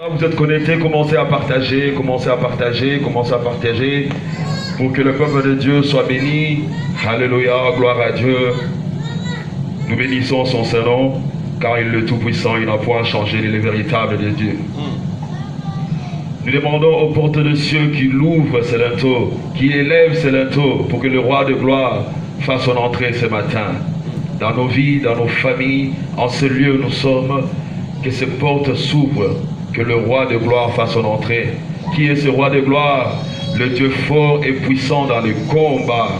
Vous êtes connectés, commencez à partager, pour que le peuple de Dieu soit béni. Alléluia, gloire à Dieu. Nous bénissons son Saint-Nom, car il est le Tout-Puissant, il n'a point changé, il est le véritable de Dieu. Nous demandons aux portes de cieux qu'il ouvre ses linteaux, qu'il élève ses linteaux, pour que le roi de gloire fasse son entrée ce matin. Dans nos vies, dans nos familles, en ce lieu où nous sommes, que ces portes s'ouvrent, que le roi de gloire fasse son entrée. Qui est ce roi de gloire? Le Dieu fort et puissant dans les combats.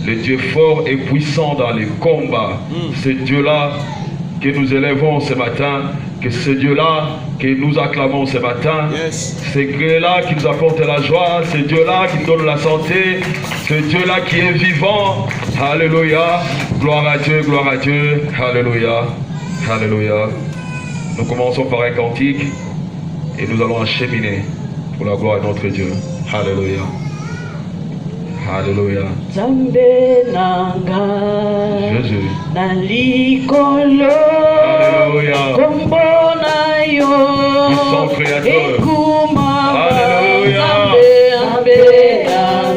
Le Dieu fort et puissant dans les combats. Ce Dieu-là que nous élevons ce matin, que ce Dieu-là que nous acclamons ce matin, ce Dieu-là qui nous apporte la joie, ce Dieu-là qui nous donne la santé, ce Dieu-là qui est vivant. Alléluia. Gloire à Dieu, gloire à Dieu. Alléluia. Alléluia. Nous commençons par un cantique et nous allons acheminer pour la gloire de notre Dieu. Alléluia. Alléluia. Jésus. Alléluia. Puissant Créateur. Alléluia.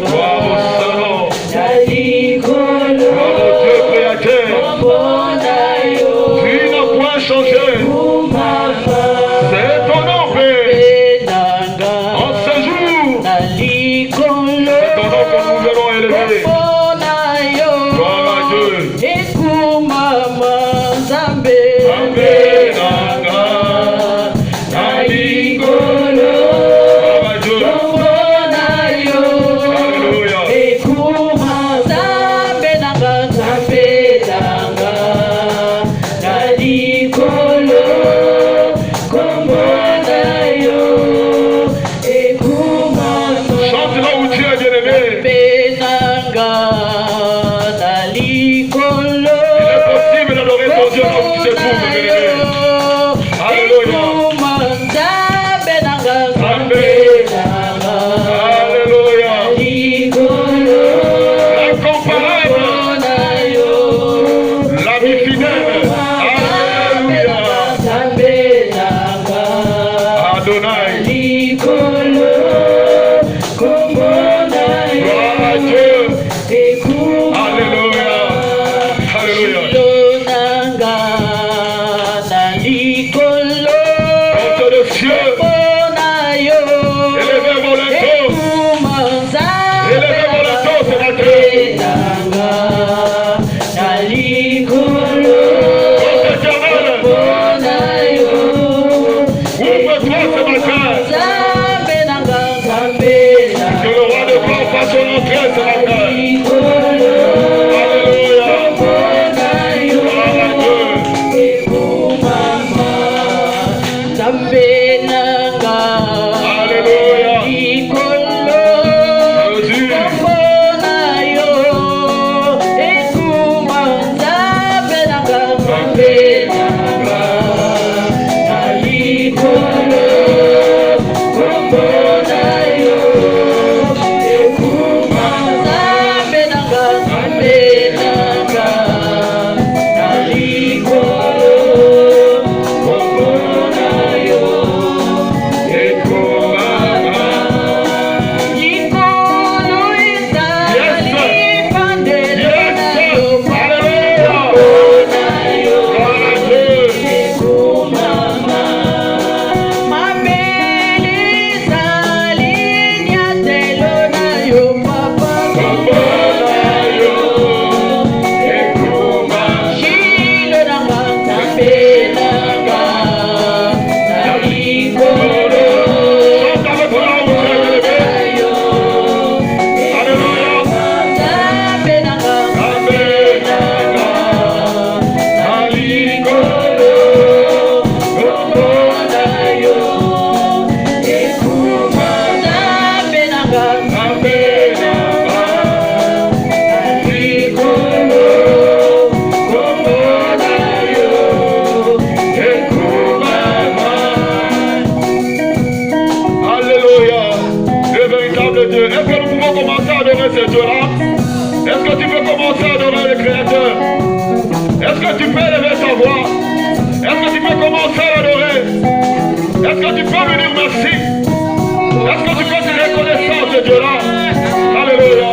Gloire au Saint-Nom. Gloire au Dieu Créateur. Tu n'as point changé. C'est ton nom, Père. En ce jour, c'est ton nom que nous allons élever. Gloire à Dieu. Est-ce que tu peux lever ta voix? Est-ce que tu peux commencer à l'adorer? Est-ce que tu peux lui dire merci? Est-ce que tu peux te reconnaissance de Dieu là? Alléluia.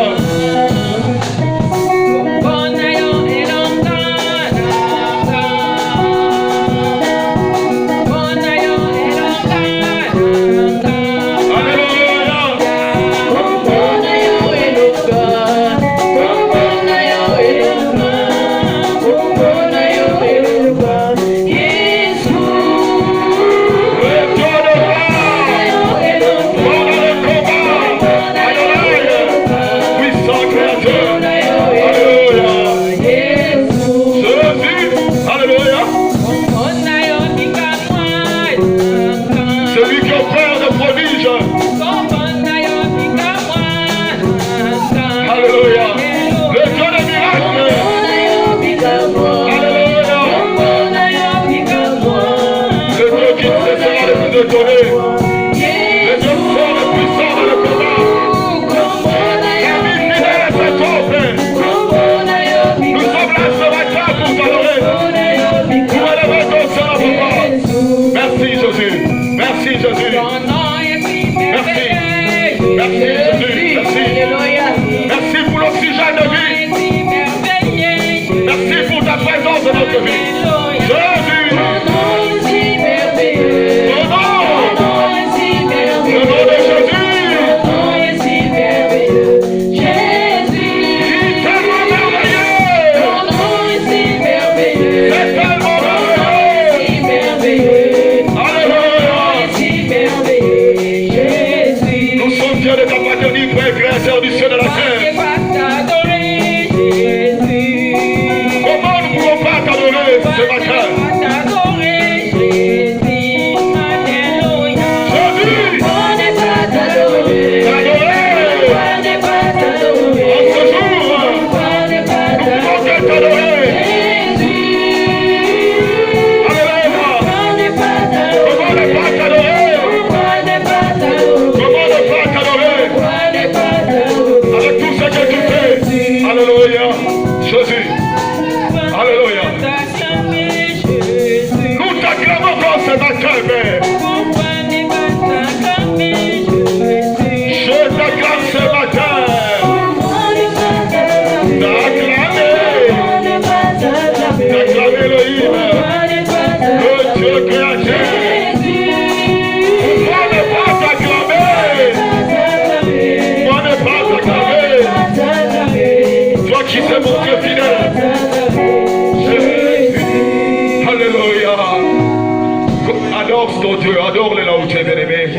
Adore-le là où tu es, bien-aimé.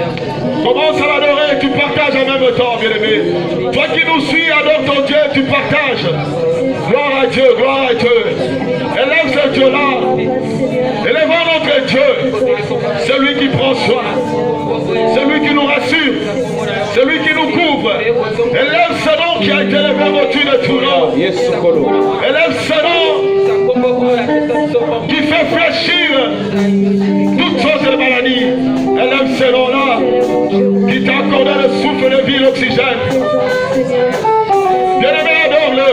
Commence à l'adorer, tu partages en même temps, bien-aimé. Toi qui nous suis, adore ton Dieu, tu partages. Gloire à Dieu, gloire à Dieu. Élève ce Dieu-là. Élèvons notre Dieu. Celui qui prend soin. Celui qui nous rassure. Celui qui nous couvre. Élève ce nom qui a été élevé au-dessus de tout nom. Élève ce nom qui fait fléchir toutes sortes de maladies. Élève ce nom-là qui t'a accordé le souffle de vie, l'oxygène. Bien-aimé, adore-le.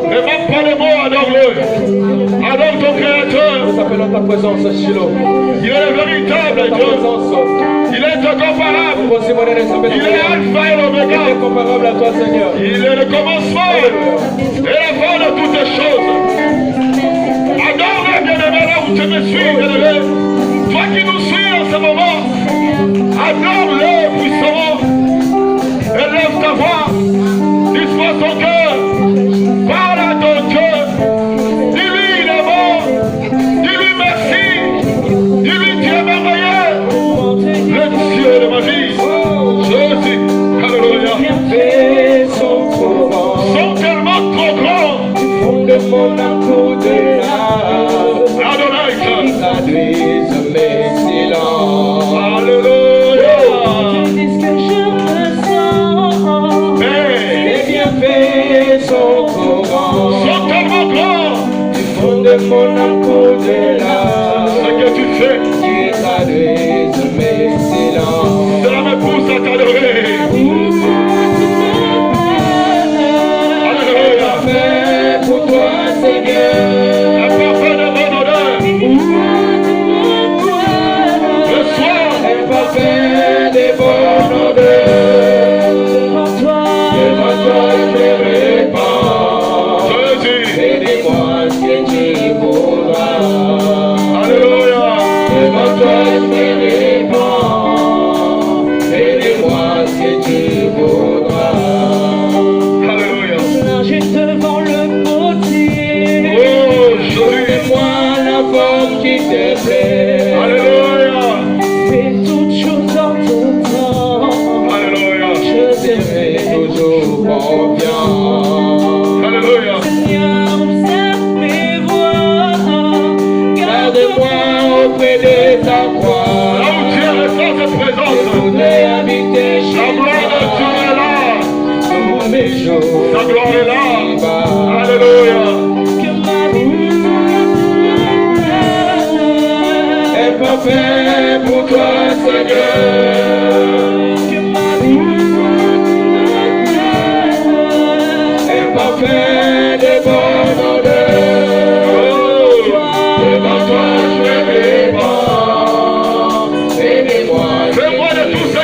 Ne manque pas de mots, adore-le. Adore ton Créateur. Nous appelons ta présence, Shiloh. Il est le véritable Dieu. Il est incomparable. Il est Alpha et l'Oméga. Il est comparable à toi, Seigneur. Il est le commencement et la fin de toutes les choses. Adore-le, bien-aimé, là où tu me suis, bien-aimé. Toi qui nous suis en ce moment, adore-le puissamment. Élève ta voix. Dispose ton cœur. Parle à ton Dieu. Dis-lui il est bon. Dis-lui merci. Dis-lui tu es merveilleux. Le Dieu de ma vie. Jésus. Alléluia. Sont tellement trop grands. De mon amour de l'âme. Adonai. Traduise mes silences.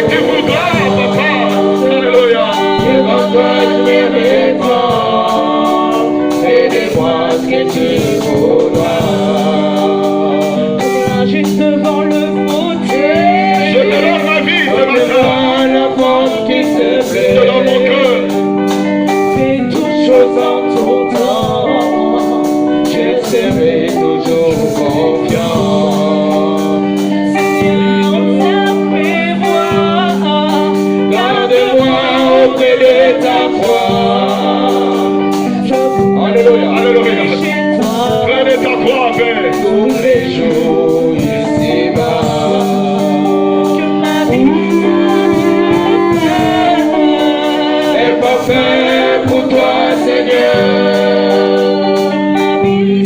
que tu voudras, papa. Alléluia. Devant toi je me répands. Fais de moi ce que tu voudras. Juste devant le fauteuil. Je te donne ma vie ce matin. La porte qui se plaît. Je te donne mon cœur. Fais toutes choses en ton temps. Je serai toujours confiant. Seigneur, fais voir. Garde-moi auprès de ta croix. Alléluia, alléluia. Près de ta croix, Père. Tous les jours ici-bas. Que ma vie est parfaite pour toi, Seigneur. Ma vie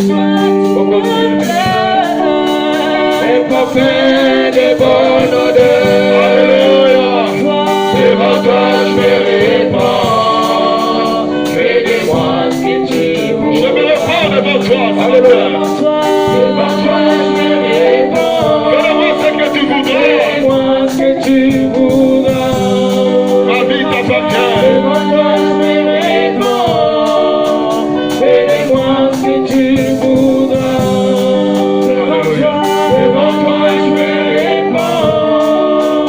est parfaite de bonne odeur. Alléluia. Devant toi je me répands. Fais de moi ce que tu veux. Je me répands devant toi ce matin. Devant toi je me répands. Fais-moi ce que tu voudras. Fais-moi ce que tu voudras. Ma vie t'appartient. Devant toi je me répands. Fais-moi ce que tu voudras. Alléluia. Devant toi je me répands.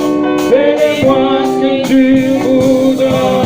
Fais-moi ce que tu voudras.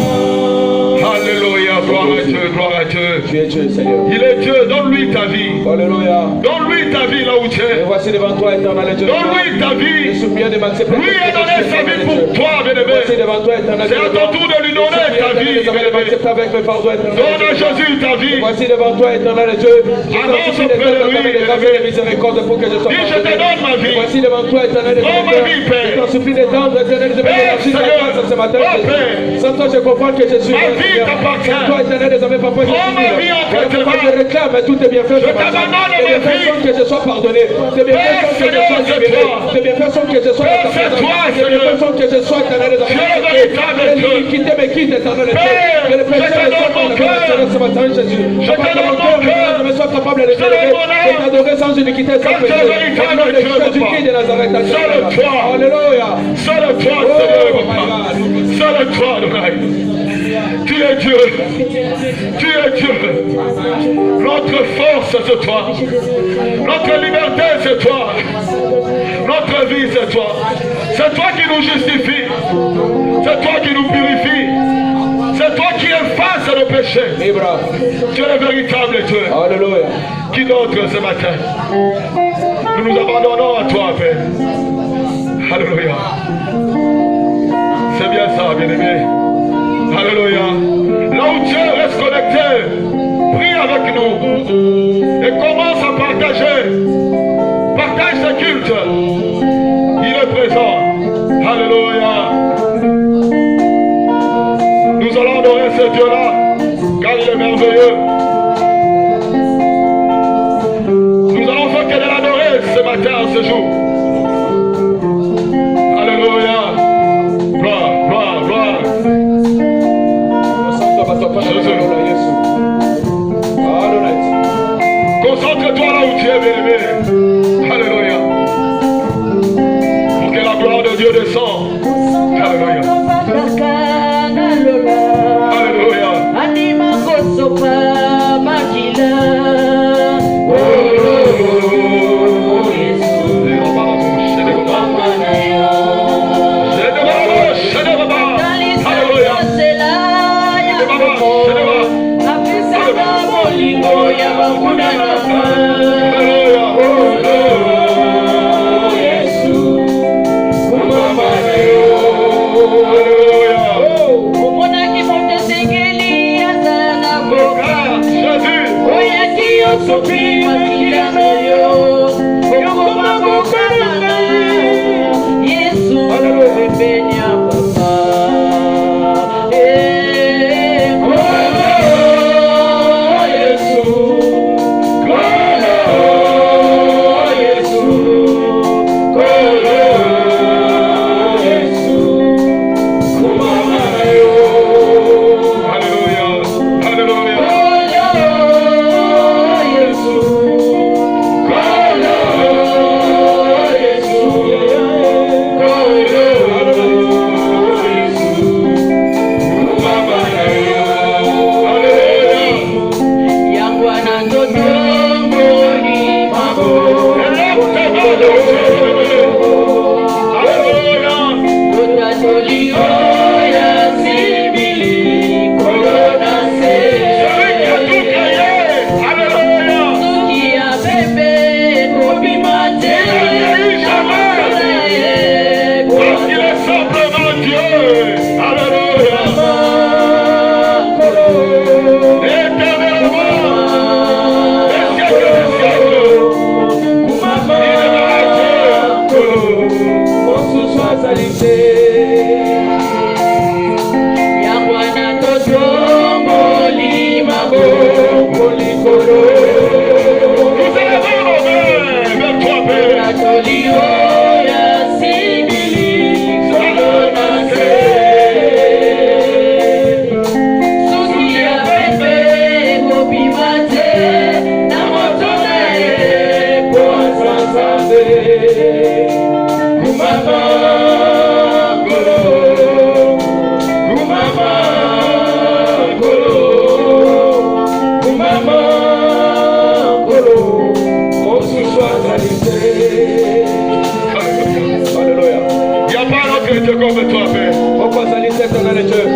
Alléluia. Gloire à Dieu, gloire à Dieu. Tu es Dieu, Seigneur. Il est Dieu, donne-lui ta vie. Alléluia. Donne-lui ta vie là où tu Et es. voici devant toi, éternel Dieu. Donne-lui ta Je vie. suis bien de m'accepter. Lui a donné sa vie pour toi, bien-aimé. Voici devant toi, éternel C'est à ton tour de lui donner ta vie, bien-aimé. m'accepter avec mes pardons, éternel Donne à Jésus ta vie. Voici devant toi, éternel Dieu. Je t'en Avance supplie de auprès de lui, t'entendre des grâces et des miséricordes pour que je sois Dis, je te pardonné. donne ma vie. Voici devant toi, éternel Dieu. Prends ma vie, Père. Je t'en supplie d'étendre, éternel Dieu, Père, merci de ta Seigneur. grâce ce matin. Oh, Jésus. Père. Sans toi, je comprends que je suis Ma un vie Seigneur. t'appartient. Sans toi, éternel Dieu, papa, je Prends ma vie entre tes mains. je réclame tout est bien fait ce matin. t'abandonne C'est bien ma fait vie. que je sois pardonné. C'est bien Père, fait que je Seigneur, sois c'est libéré. toi. C'est bien fait que je sois Père, dans ta c'est présence. toi, C'est bien Seigneur. fait que je sois éternel Dieu. Tu es le véritable Dieu. Quittez mes quittes, éternel Dieu. Père, Que le je péché te ne donne soit mon pas cœur. ce matin, Jésus. Je te donne mon cœur. Je me sois capable de Je te donne t'adorer. mon âme. De t'adorer sans iniquité, sans Car tu es péché. le véritable Au nom de Dieu, Jésus papa. Christ de Nazareth. Seul toi. Alléluia. Seul toi, Oh, Seigneur, my papa. God. Seul toi, Adonai. Tu es Dieu. Tu es Dieu. Notre force, c'est toi. Notre liberté, c'est toi. Notre vie, c'est toi. C'est toi qui nous justifie. C'est toi qui nous purifie. C'est toi qui efface nos péchés. Libra. Tu es le véritable Dieu. Alléluia. Qui d'autre ce matin? Nous nous abandonnons à toi, Père. Alléluia. C'est bien ça, bien-aimé. Alléluia. Là où tu es, reste connecté. Prie avec nous. Et commence à partager. Partage ce culte. Il est présent. Alléluia. Nous allons adorer ce Dieu-là, car il est merveilleux. Nous allons faire que de l'adorer ce matin, ce jour. Alléluia. Gloire, gloire, gloire. Concentre-toi là où tu es, bien-aimé. Alléluia. Pour que la gloire de Dieu descende. Alléluia. Alléluia. Anima kosopa magila. Alléluia. simplement Dieu. Alléluia. Éternellement, des siècles des siècles. Nous élevons nos mains vers toi, comme toi, Père.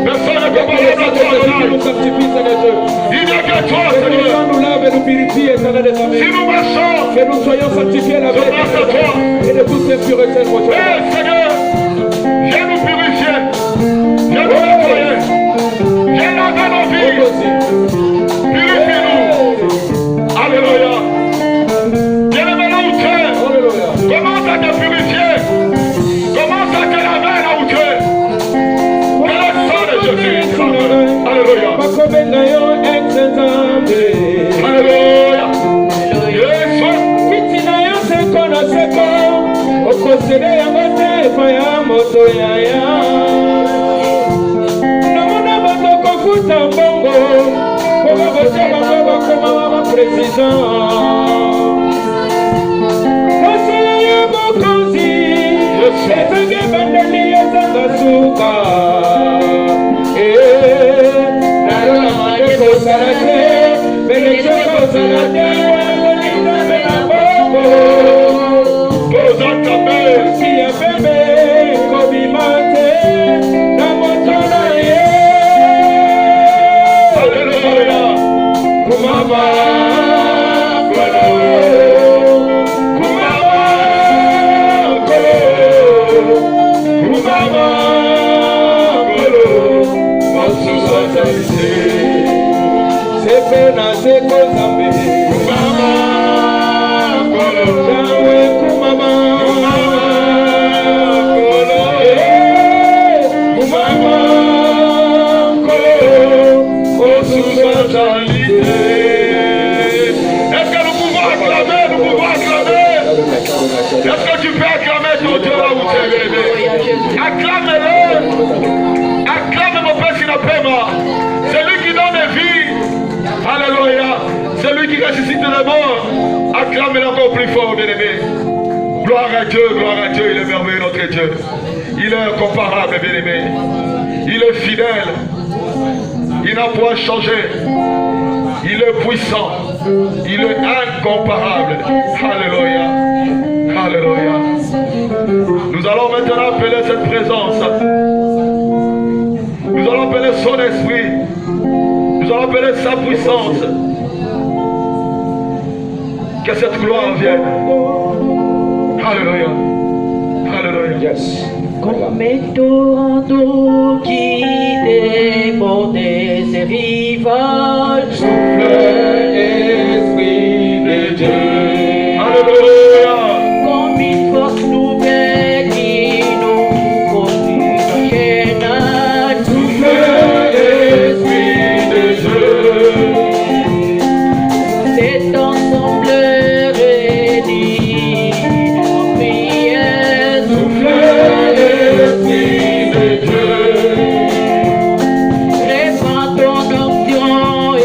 Personne ne peut parler de toi, il n'y a que toi, Seigneur. Si nous marchons, que nous soyons sanctifiés la grâce à toi. et de toutes les puretés. Seigneur, viens nous purifier, viens nous nettoyer, viens laver nos vies, purifie-nous. Alléluia. Bien-aimé là où tu es, commence à te purifier, commence à te laver là où tu es. Que le sang de Jésus tremble. Alléluia. Alléluia. Est-ce que tu peux acclamer ton Dieu là où tu es, bébé? Acclame-le. Acclame mon Père Sinapema. C'est lui qui donne la vie. Alléluia. C'est lui qui ressuscite les morts. Acclame-le encore plus fort, bien-aimé. Gloire à Dieu, il est merveilleux notre Dieu. Il est incomparable, bien-aimé. Il est fidèle. Il n'a point changé. Il est puissant. Il est incomparable. Alléluia. Alléluia. Nous allons maintenant appeler cette présence. Nous allons appeler son esprit. Nous allons appeler sa puissance. Que cette gloire vienne. Alléluia. Alléluia. Yes. Comme torrent qui déborde ses rivages, Souffle esprit de Dieu. Alléluia. comme une force nouvelle qui nous conduit en chaînage, Souffle esprit de Dieu. cet ensemble réuni en prière, Souffle esprit de Dieu. répand ton onction et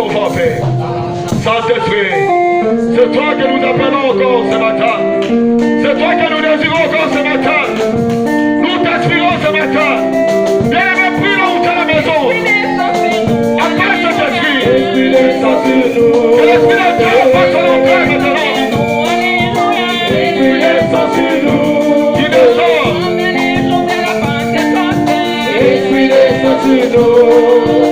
ton vent, Père. Saint-Esprit, c'est toi que nous appelons encore ce matin. C'est toi que nous désirons encore ce matin. Nous t'aspirons ce matin. Viens me prie là où tu es à la maison. Appelle cet esprit. Que l'esprit de Dieu fasse son entrée maintenant. Qui descend. Esprit descend sur nous. Esprit descend sur nous.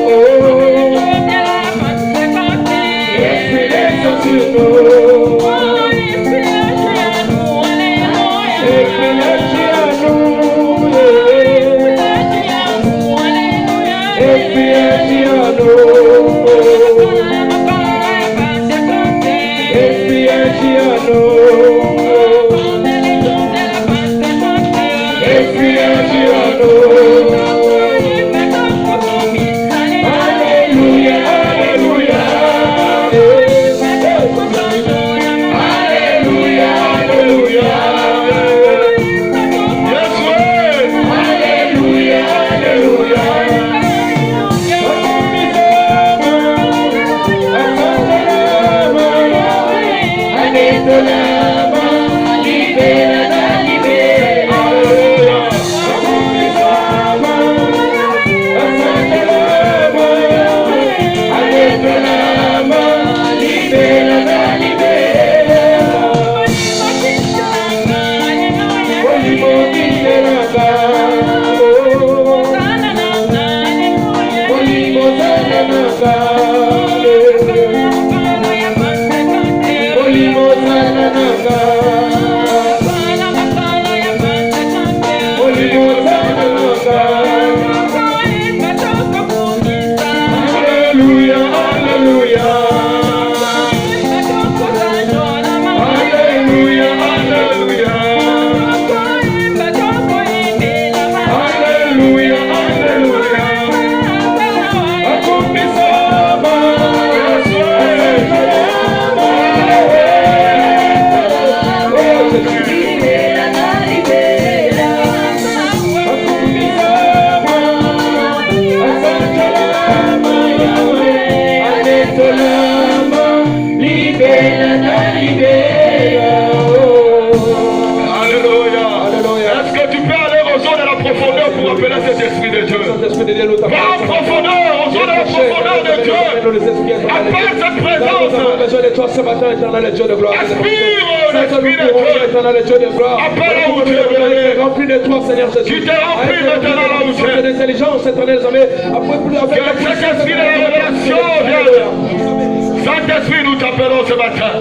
Saint-Esprit, nous t'appelons ce matin.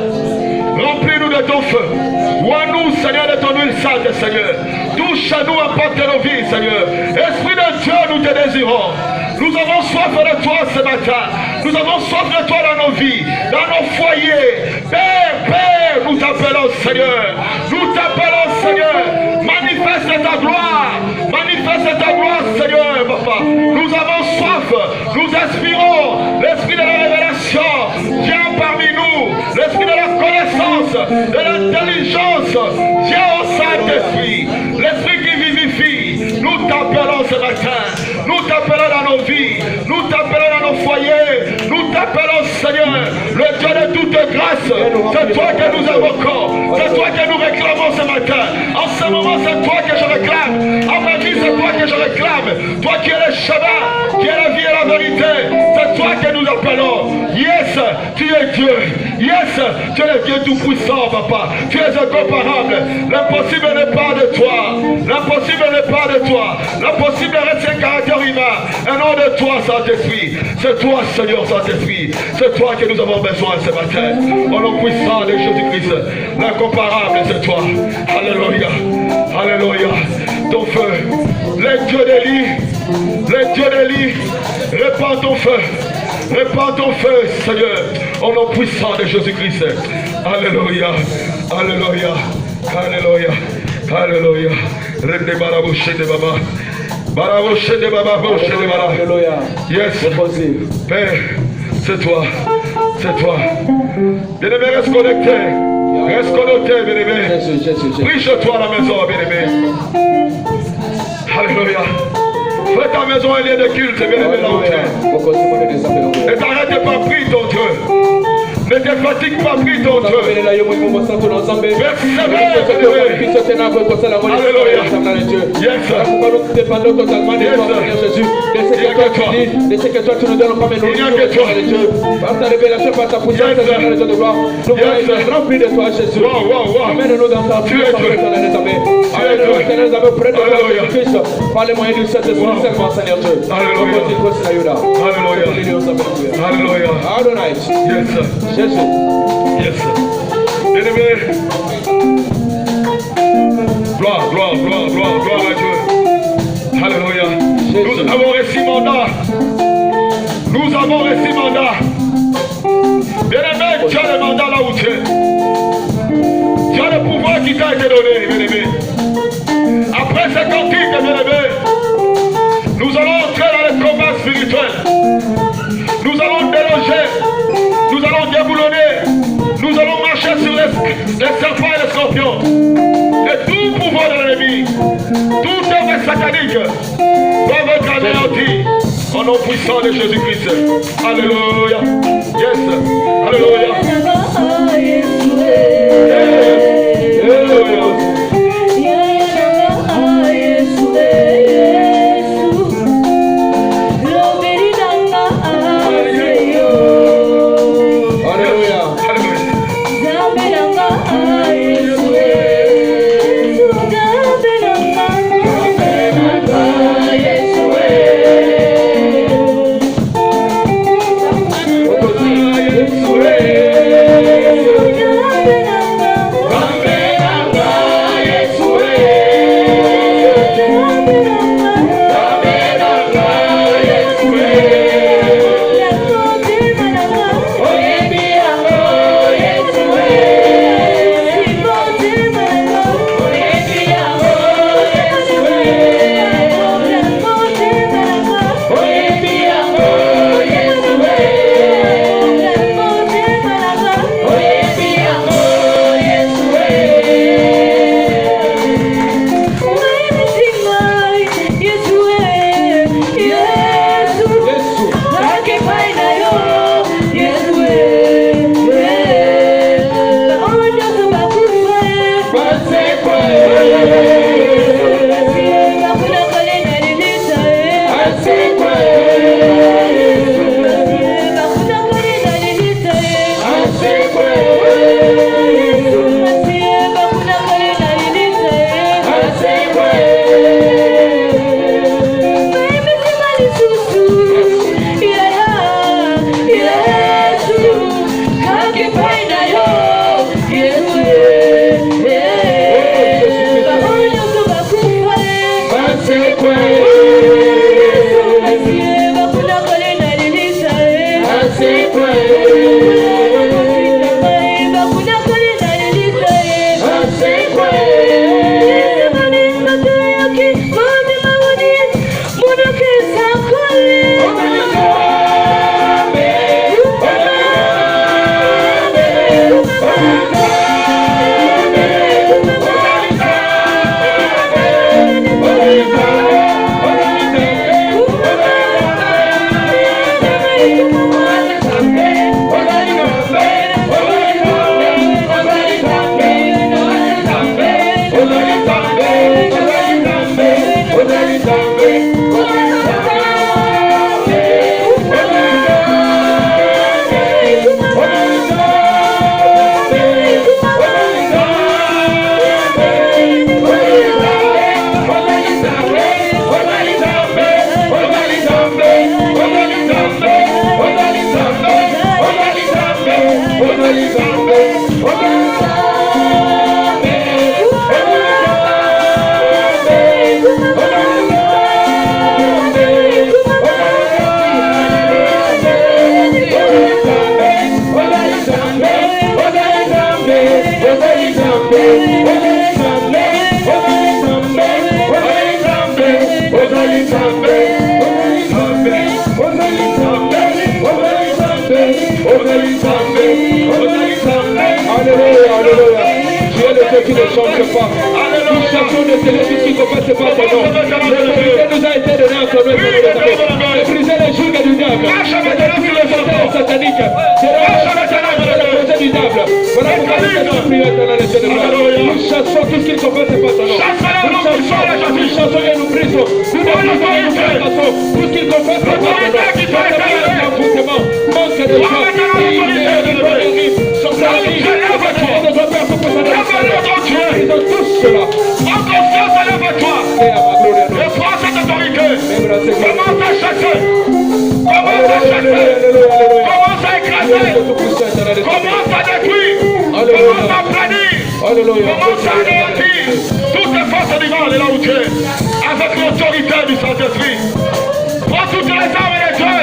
Remplis-nous de ton feu. Vois-nous, Seigneur, de ton huile sainte, Seigneur. Touche à nous, apporte nos vies, Seigneur. Esprit de Dieu, nous te désirons. Nous avons soif de toi ce matin. Nous avons soif de toi dans nos vies, dans nos foyers. Père, nous t'appelons, Seigneur. Nous t'appelons, Seigneur. Manifeste ta gloire. Manifeste ta gloire, Seigneur, papa. Nous avons soif. Nous aspirons l'esprit de la révélation. Viens parmi nous. L'esprit de la connaissance, de l'intelligence. Viens au Saint-Esprit. L'esprit qui vivifie. Nous t'appelons ce matin. Nous t'appelons dans nos vies. Nous t'appelons dans nos foyers. Nous t'appelons, Seigneur, le Dieu de toute grâce. C'est toi que nous invoquons. C'est toi que nous réclamons ce matin. En ce moment, c'est toi que je réclame. En ma vie, c'est toi que je réclame. Toi qui es le chemin, qui es la vie et la vérité. C'est toi que nous appelons. Yes, tu es Dieu. Yes, tu es le Dieu tout-puissant, papa. Tu es incomparable. L'impossible n'est pas de toi. L'impossible n'est pas de toi. L'impossible reste un caractère humain. Un nom de toi, Saint-Esprit. C'est toi, Seigneur Saint-Esprit. C'est toi que nous avons besoin ce matin. Au nom puissant de Jésus-Christ. L'incomparable, c'est toi. Alléluia. Alléluia. Ton feu. Les dieux d'Élie. Les dieux d'Élie. Répands ton feu. Répands ton feu, Seigneur. Au nom puissant de Jésus-Christ. Alléluia. Alléluia. Alléluia. Alléluia. Rende barabouché de baba. Barabouché de baba. Bouché de baba. Yes. Père, c'est toi. C'est toi. Bien-aimé, reste connecté. Reste connecté, bien-aimé. Prie chez toi à la maison, bien-aimé. Alléluia. Fais ta maison un lieu de culte, bien-aimé, là où tu es. Et t'arrêtes pas, prie ton Ne te fatigue pas, prie ton Dieu. Persévère, Alléluia. Yes. de ce que toi tu nous donnes comme une nourriture de Dieu. Par ta révélation, par ta puissance, Seigneur de gloire, nous voulons être remplis de toi, Jésus. Amène-nous dans ta puissance, Amène-nous, Seigneur, auprès de toi, Jésus-Christ, par les moyens du Saint-Esprit seulement, Seigneur Dieu. Alléluia. Alléluia. Adonai. Yes. Jésus. Yes. Bien-aimé. Gloire à Dieu. Alléluia. Nous avons reçu mandat. Bien-aimé, tu as le mandat là où tu es. Tu as le pouvoir qui t'a été donné, bien-aimé. Après ces cantiques, bien-aimé, nous allons entrer dans le combat spirituel. Nous allons déloger. Nous allons déboulonner. Nous allons marcher sur les serpents et les scorpions. Et tout pouvoir de l'ennemi, tout œuvre satanique doit être anéanti au nom puissant de Jésus-Christ. Alléluia. Yes. Alléluia. Alléluia. Alléluia. Tu es le Dieu qui ne change pas. Nous cherchons de célébrer qui ne passe pas ton nom. L'autorité nous a été donnée en commun. De briser les jougs du diable. De détruire les autorités sataniques. puissant de gloire. Nous chassons tout ce qui ne confesse pas ton nom. Nous chassons et nous brisons. Nous détruisons tout ce qui ne confesse pas ton nom. Manque de joie, sans avis, de repère pour que ça ne ils ont tous cela. En confiance, lève-toi. Et prends cette autorité. Commence à chasser. Commence à chasser. Commence à écraser. Commence à détruire. Commence à planir. Commence à anéantir toutes les forces du mal et là où tu es. Avec l'autorité du Saint-Esprit. Prends toutes les armes et les Dieu.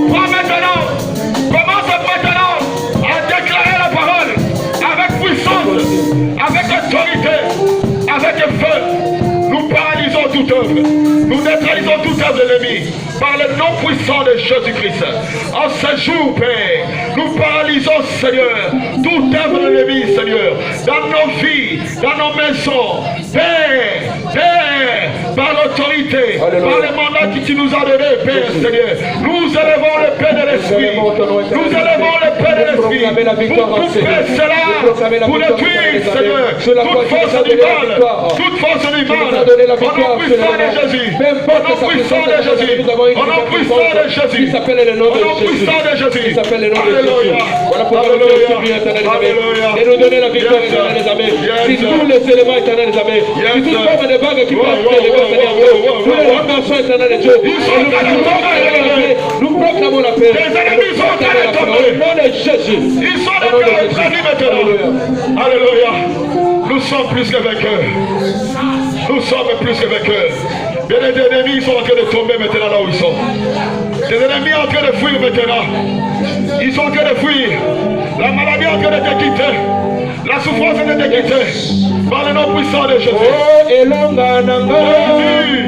Prends maintenant. Commence maintenant à déclarer la parole avec puissance, avec autorité, avec feu. Nous paralysons toute œuvre. Nous neutralisons toute œuvre de l'ennemi par le nom puissant de Jésus-Christ. En ce jour, Père, nous paralysons, Seigneur, toute œuvre de l'ennemi, Seigneur, dans nos vies, dans nos maisons. Père, par l'autorité, par le mandat que tu nous as donné, Père, Seigneur, nous élevons le Père de l'Esprit. Nous élevons le Père de l'Esprit pour couper cela, pour détruire, Seigneur, toute force du mal, toute force du mal. Au nom puissant de Jésus, au nom puissant de Jésus, au nom puissant de Jésus, au nom puissant de Jésus. Alléluia. Voilà pourquoi nous te supplions, éternel Amen. Et nous donner la victoire, éternel Amen. Si tous les éléments, éternel Amen, si toute forme de vague qui peut être nous les remercions, éternel Dieu. Nous proclamons la paix. Les ennemis sont en train de tomber. Au nom de Jésus. Ils sont en train de traduire maintenant. Alléluia. Nous sommes plus que vainqueurs. Nous sommes plus que vainqueurs. Bien des ennemis sont en train de tomber maintenant là où ils sont. Des ennemis sont en train de fuir maintenant. Ils sont en train de fuir. La maladie est en train de te quitter. La souffrance est en train de te quitter. Par le nom puissant de Jésus. Oh, elonga nanga.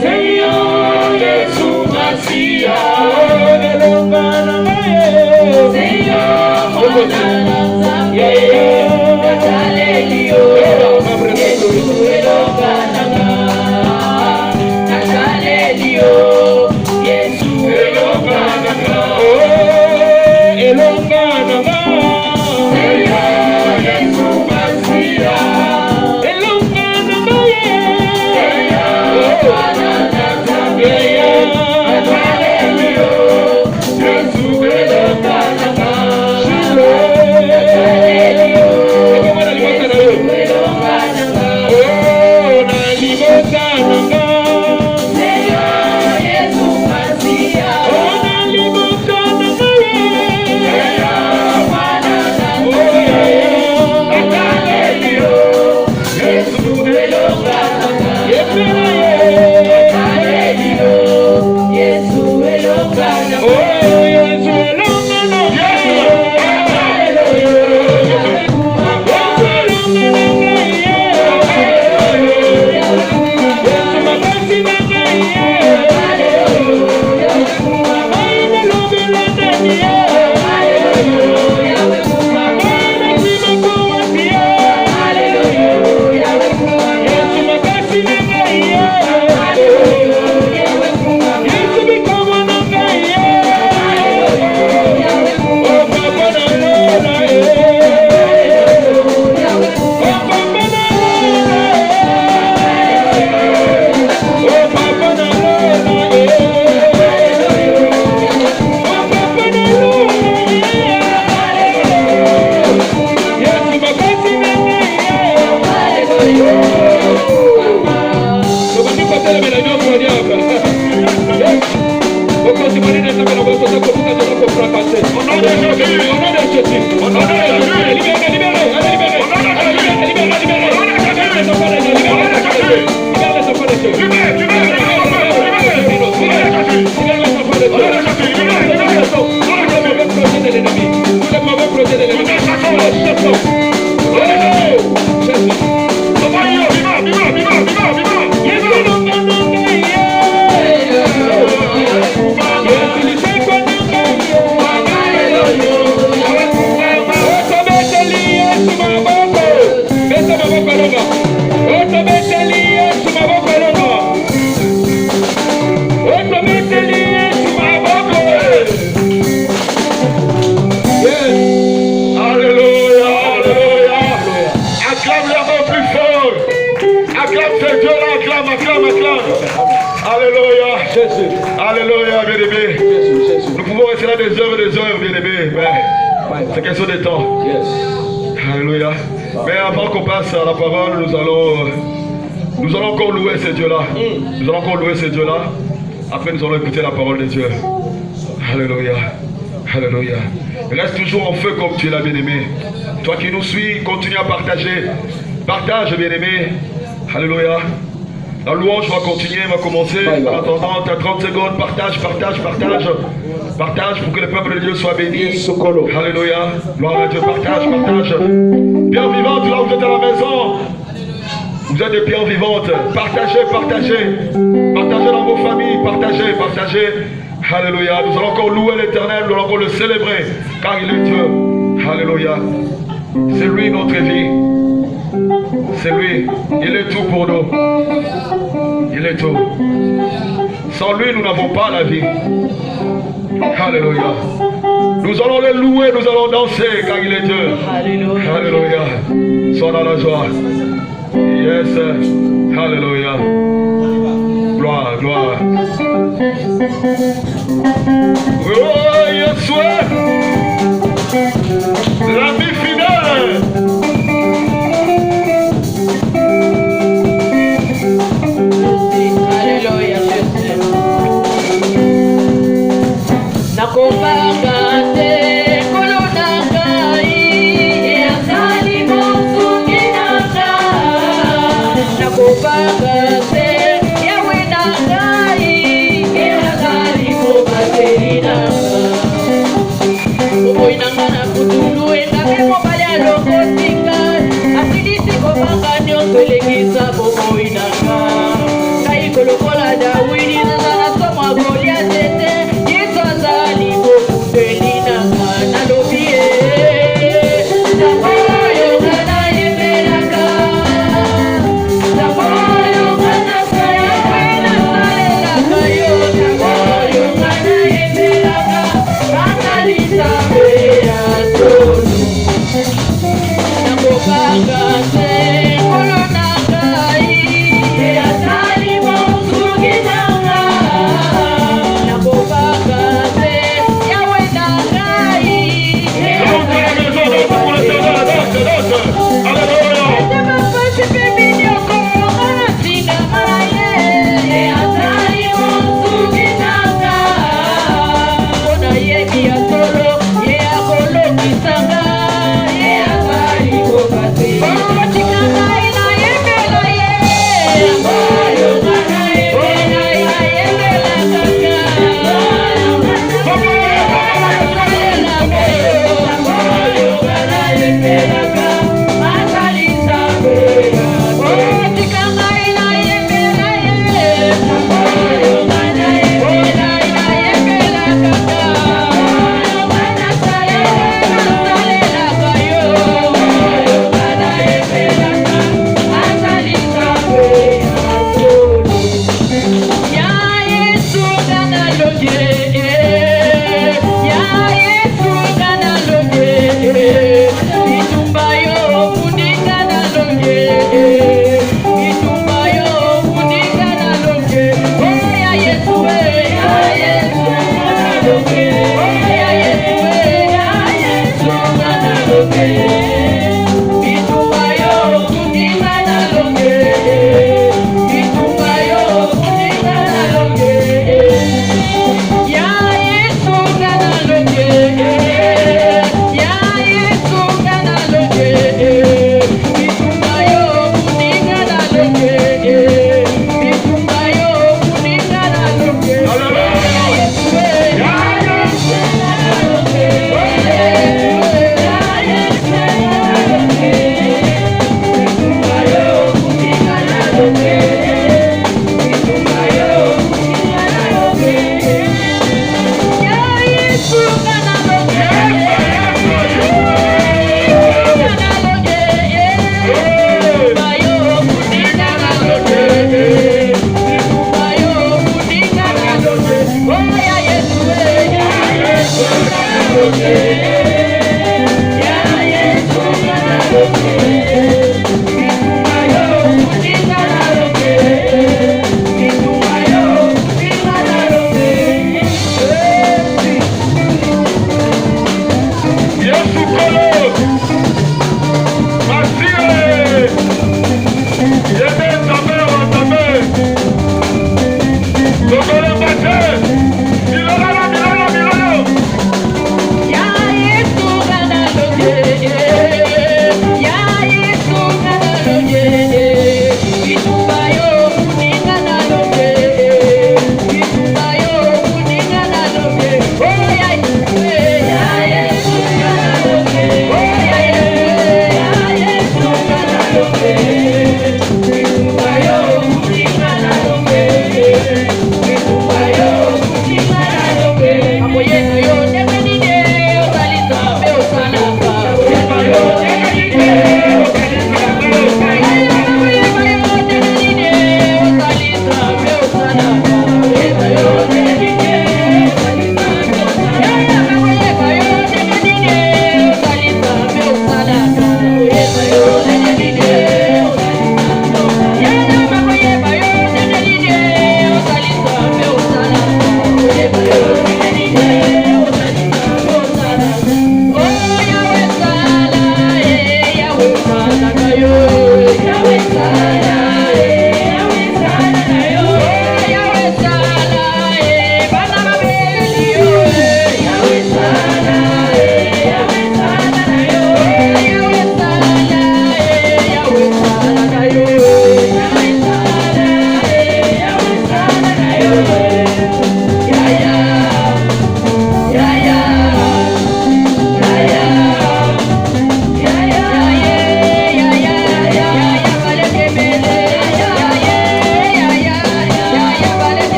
Seigneur, Jésus, Massia. Oh, elonga nanga. Seigneur, mon restera des heures et des heures, bien-aimés. C'est question de temps. Alléluia. Mais avant qu'on passe à la parole, nous allons encore louer ce Dieu-là. Nous allons encore louer ce Dieu-là. Après, nous allons écouter la parole de Dieu. Alléluia. Alléluia. Reste toujours en feu comme tu l'as, bien-aimé. Toi qui nous suis, continue à partager. Partage, bien-aimé. Alléluia. La louange va continuer, va commencer. En attendant, tu as 30 secondes. Partage, partage, partage. Partage pour que le peuple de Dieu soit béni. Alléluia. Gloire à Dieu. Partage, partage. Pierre vivante, là vous êtes à la maison. Vous êtes des pierres vivantes. Partagez, partagez. Partagez dans vos familles. Partagez, partagez. Alléluia. Nous allons encore louer l'Éternel. Nous allons encore le célébrer. Car il est Dieu. Alléluia. C'est lui notre vie. C'est lui. Il est tout pour nous. Il est tout. Sans lui, nous n'avons pas la vie. Alléluia. Nous allons le louer, nous allons danser car il est Dieu. Alléluia. Alléluia. Sois dans la joie. Yes. Alléluia. Gloire, gloire. Oh, yes, l'ami fidèle. Alléluia, nakobanga te kolona ngai azali mosungi na ngai nakobanga te yawe na ngai azali mobateli na ngai bomoi na ngai na kutulu endake mobali alokotika asilisi kobanga nyonso elekisa bomoi na ngai ngai kolokola dawidi naza na somwa goliate te yesu azali bokundeli na ngai nalobi naboyo ngai nayembelaka naboyo ngai nasayaka nasalelaka yo naboyo ngai nayembelaka nasalisa mpe ya tonu nakobanga te kolo na ngai azali mosungi na ngai nakobanga te yawe na ngai temapasi mpe minyoko natinga maye azali mosungi na ngai mpona yebi ya solo ye akolokisa ngai ye azali kokate otika ngai nayembela ye naboyo ngai nayembela nayembelaka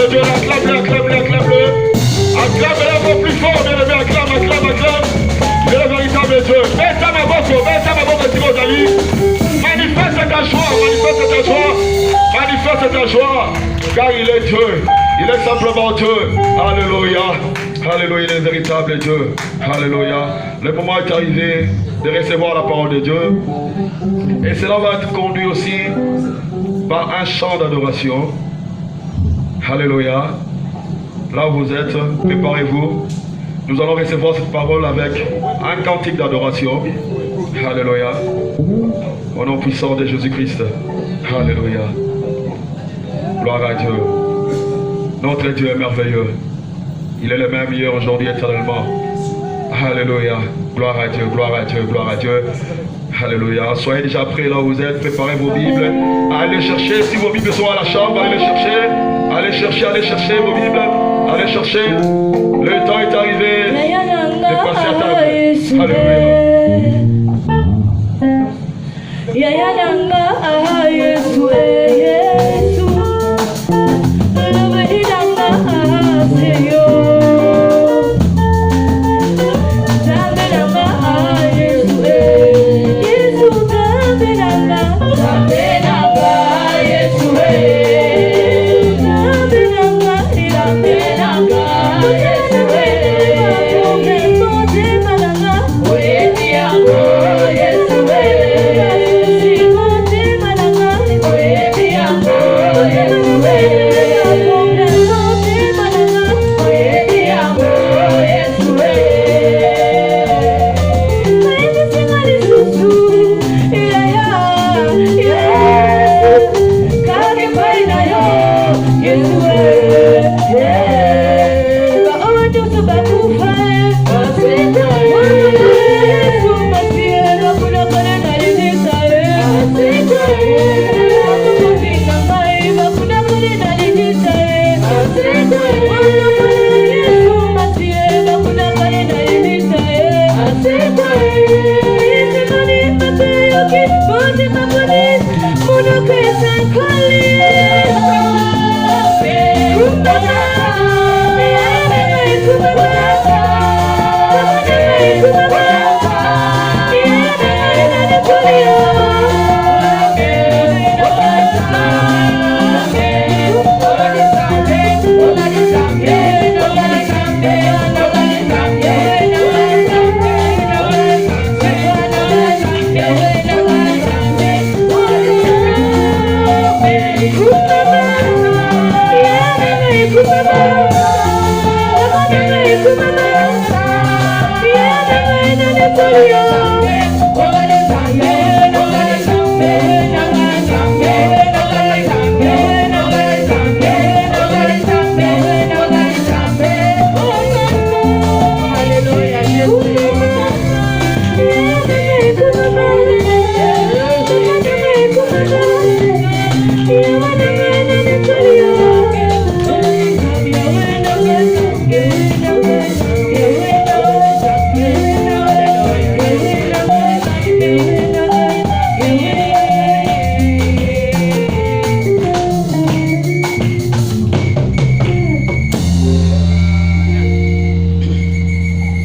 de Dieu, acclame-le, acclame-le, acclame-le. Acclame-le encore plus fort, bien-aimé, acclame, acclame, acclame. Il est le véritable Dieu. Mets ta ma boque, si vos amis. Manifeste ta joie, manifeste ta joie, manifeste ta joie. Car il est Dieu, il est simplement Dieu. Alléluia. Alléluia, il est le véritable Dieu. Alléluia. Le moment est arrivé de recevoir la parole de Dieu. Et cela va être conduit aussi par un chant d'adoration. Alléluia. Là où vous êtes, préparez-vous. Nous allons recevoir cette parole avec un cantique d'adoration. Alléluia. Au nom puissant de Jésus-Christ. Alléluia. Gloire à Dieu. Notre Dieu est merveilleux. Il est le même hier, aujourd'hui, éternellement. Alléluia. Gloire à Dieu, gloire à Dieu, gloire à Dieu. Alléluia. Soyez déjà prêts là où vous êtes. Préparez vos Bibles. Allez chercher. Si vos Bibles sont à la chambre, allez les chercher. Allez chercher vos Bibles. Allez chercher. Le temps est arrivé de passer à table.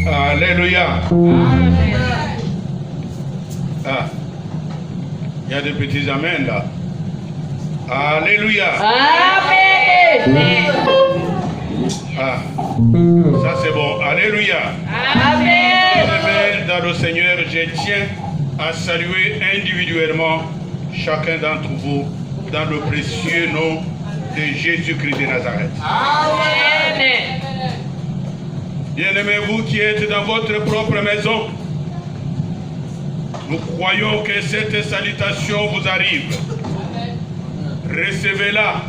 Alléluia. Ah, il y a des petits amens là. Alléluia. Amen. Ah, ça c'est bon. Alléluia. Amen. Dans le Seigneur, je tiens à saluer individuellement chacun d'entre vous dans le précieux nom de Jésus-Christ de Nazareth. Amen. Bien-aimés, vous qui êtes dans votre propre maison, nous croyons que cette salutation vous arrive. Recevez-la.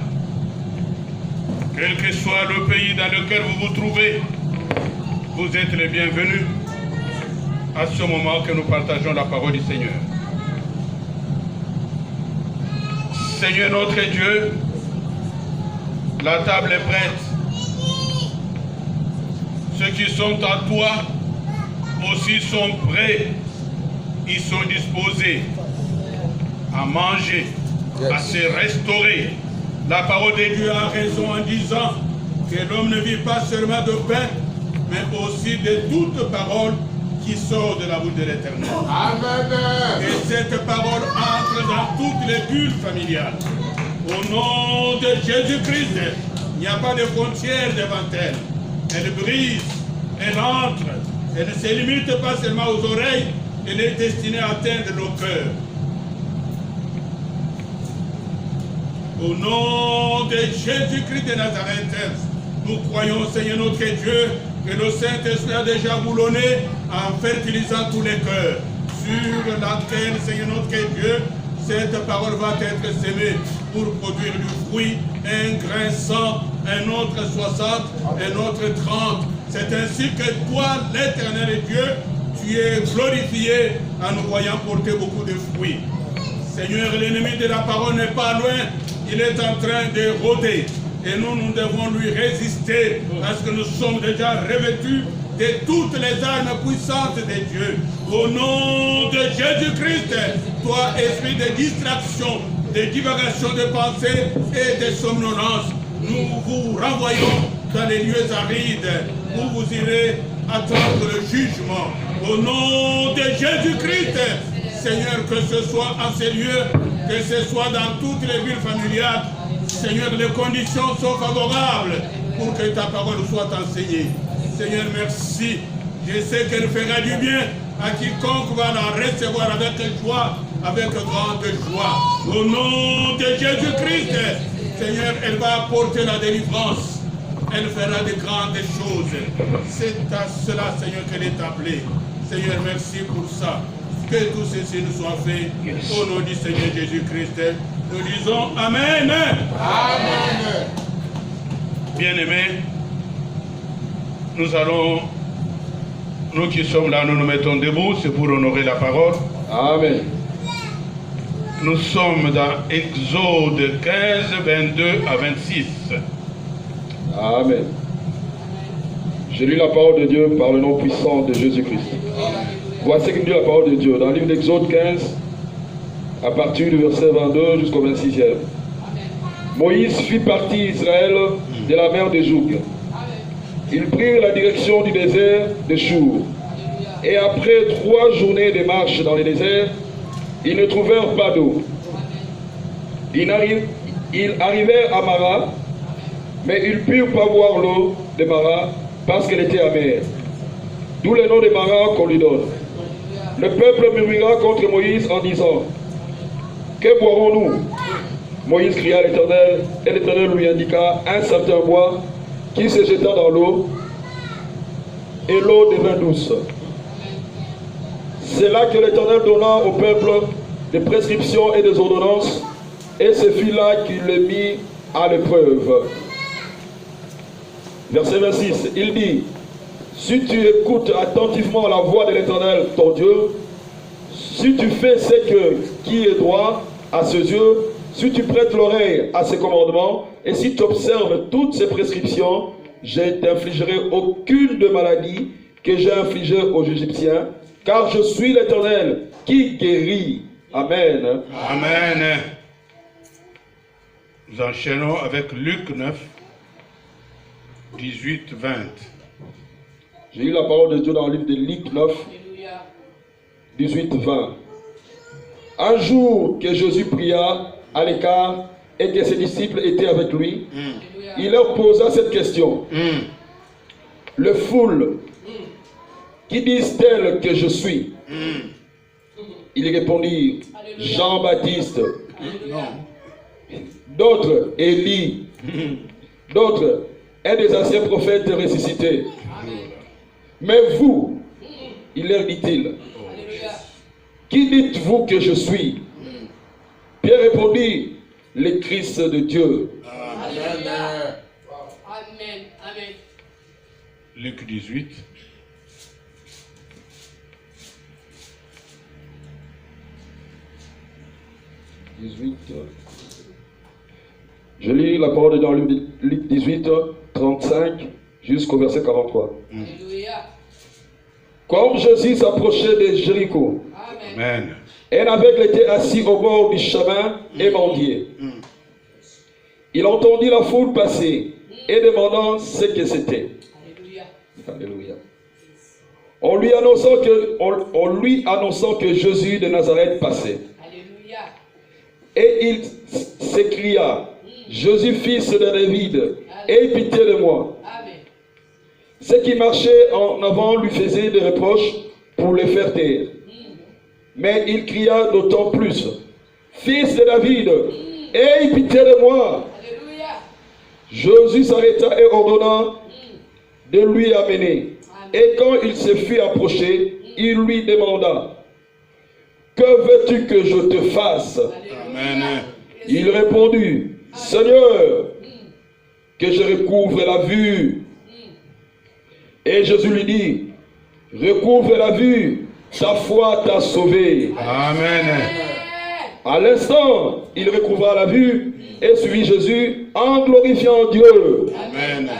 Quel que soit le pays dans lequel vous vous trouvez, vous êtes les bienvenus à ce moment que nous partageons la parole du Seigneur. Seigneur notre Dieu, la table est prête. Ceux qui sont à toi aussi sont prêts. Ils sont disposés à manger, à se restaurer La parole de Dieu a raison en disant que l'homme ne vit pas seulement de pain, mais aussi de toute parole qui sort de la bouche de l'Éternel. Amen. Et cette parole entre dans toutes les bulles familiales. Au nom de Jésus-Christ, il n'y a pas de frontières devant elle. Elle brise, elle entre, elle ne se limite pas seulement aux oreilles, elle est destinée à atteindre nos cœurs. Au nom de Jésus-Christ de Nazareth, nous croyons, Seigneur notre Dieu, que le Saint-Esprit a déjà boulonné en fertilisant tous les cœurs. Sur laquelle, Seigneur notre Dieu, cette parole va être semée pour produire du fruit, un grain 100, un autre 60, un autre 30. C'est ainsi que toi, l'Éternel Dieu, tu es glorifié en nous voyant porter beaucoup de fruits. Seigneur, l'ennemi de la parole n'est pas loin, il est en train de rôder. Et nous devons lui résister parce que nous sommes déjà revêtus de toutes les armes puissantes de Dieu. Au nom de Jésus-Christ, toi, esprit de distraction, de divagation de pensée et de somnolence, nous vous renvoyons dans les lieux arides où vous irez attendre le jugement. Au nom de Jésus-Christ, Seigneur, que ce soit en ces lieux, que ce soit dans toutes les villes familiales, Seigneur, les conditions sont favorables pour que ta parole soit enseignée. Seigneur, merci. Je sais qu'elle fera du bien à quiconque va la recevoir avec joie, avec grande joie. Au nom de Jésus-Christ, Seigneur, elle va apporter la délivrance. Elle fera de grandes choses. C'est à cela, Seigneur, qu'elle est appelée. Seigneur, merci pour ça. Que tout ceci nous soit fait. Au nom du Seigneur Jésus-Christ, nous disons Amen. Amen. Bien-aimés, nous qui sommes là, nous nous mettons debout, c'est pour honorer la parole. Amen. Nous sommes dans Exode 15, 22 à 26. Amen. Je lis la parole de Dieu par le nom puissant de Jésus-Christ. Voici ce que dit la parole de Dieu dans le livre d'Exode 15, à partir du verset 22 jusqu'au 26e. Moïse fit partie Israël de la mer de Joug. Ils prirent la direction du désert de Chour. Et après 3 journées de marche dans le désert, ils ne trouvèrent pas d'eau. Ils arrivèrent à Mara, mais ils ne purent pas boire l'eau de Mara parce qu'elle était amère. D'où le nom de Mara qu'on lui donne. Le peuple murmura contre Moïse en disant: que boirons-nous? Moïse cria à l'Éternel, et l'Éternel lui indiqua un certain bois qui se jeta dans l'eau, et l'eau devint douce. C'est là que l'Éternel donna au peuple des prescriptions et des ordonnances, et ce fut là qu'il le mit à l'épreuve. Verset 26, il dit: si tu écoutes attentivement la voix de l'Éternel, ton Dieu, si tu fais ce qui est droit à ses yeux, si tu prêtes l'oreille à ses commandements, et si tu observes toutes ses prescriptions, je ne t'infligerai aucune de maladie que j'ai infligée aux Égyptiens, car je suis l'Éternel qui guérit. Amen. Amen. Nous enchaînons avec Luc 9, 18, 20. J'ai lu la parole de Dieu dans le livre de Luc 9, 18, 20. Un jour que Jésus pria à l'écart et que ses disciples étaient avec lui, il leur posa cette question. Le foule, qui disent-elles que je suis? Ils répondirent: Jean-Baptiste. D'autres, Élie. D'autres, un des anciens prophètes ressuscités. Mais vous, il leur dit-il, qui dites-vous que je suis? Pierre répondit: le Christ de Dieu. Amen. Amen. Luc 18. Je lis la parole dans Luc 18, 35 jusqu'au verset 43. Alléluia. Comme Jésus s'approchait de Jéricho, Amen. un aveugle était assis au bord du chemin et mendiait. Il entendit la foule passer et demandant ce que c'était. Alléluia. On lui annonçant que Jésus de Nazareth passait. Alléluia. Et il s'écria, Jésus, fils de David, aie pitié de moi. Amen. Ceux qui marchaient en avant lui faisaient des reproches pour le faire taire. Mais il cria d'autant plus, fils de David, aie pitié de moi. Alléluia. Jésus s'arrêta et ordonna de lui amener. Et quand il se fut approché, il lui demanda, que veux-tu que je te fasse? Amen. Il répondit, Seigneur, que je recouvre la vue. Et Jésus lui dit, recouvre la vue, ta foi t'a sauvé. Amen. À l'instant, il recouvra la vue et suivit Jésus en glorifiant Dieu. Amen.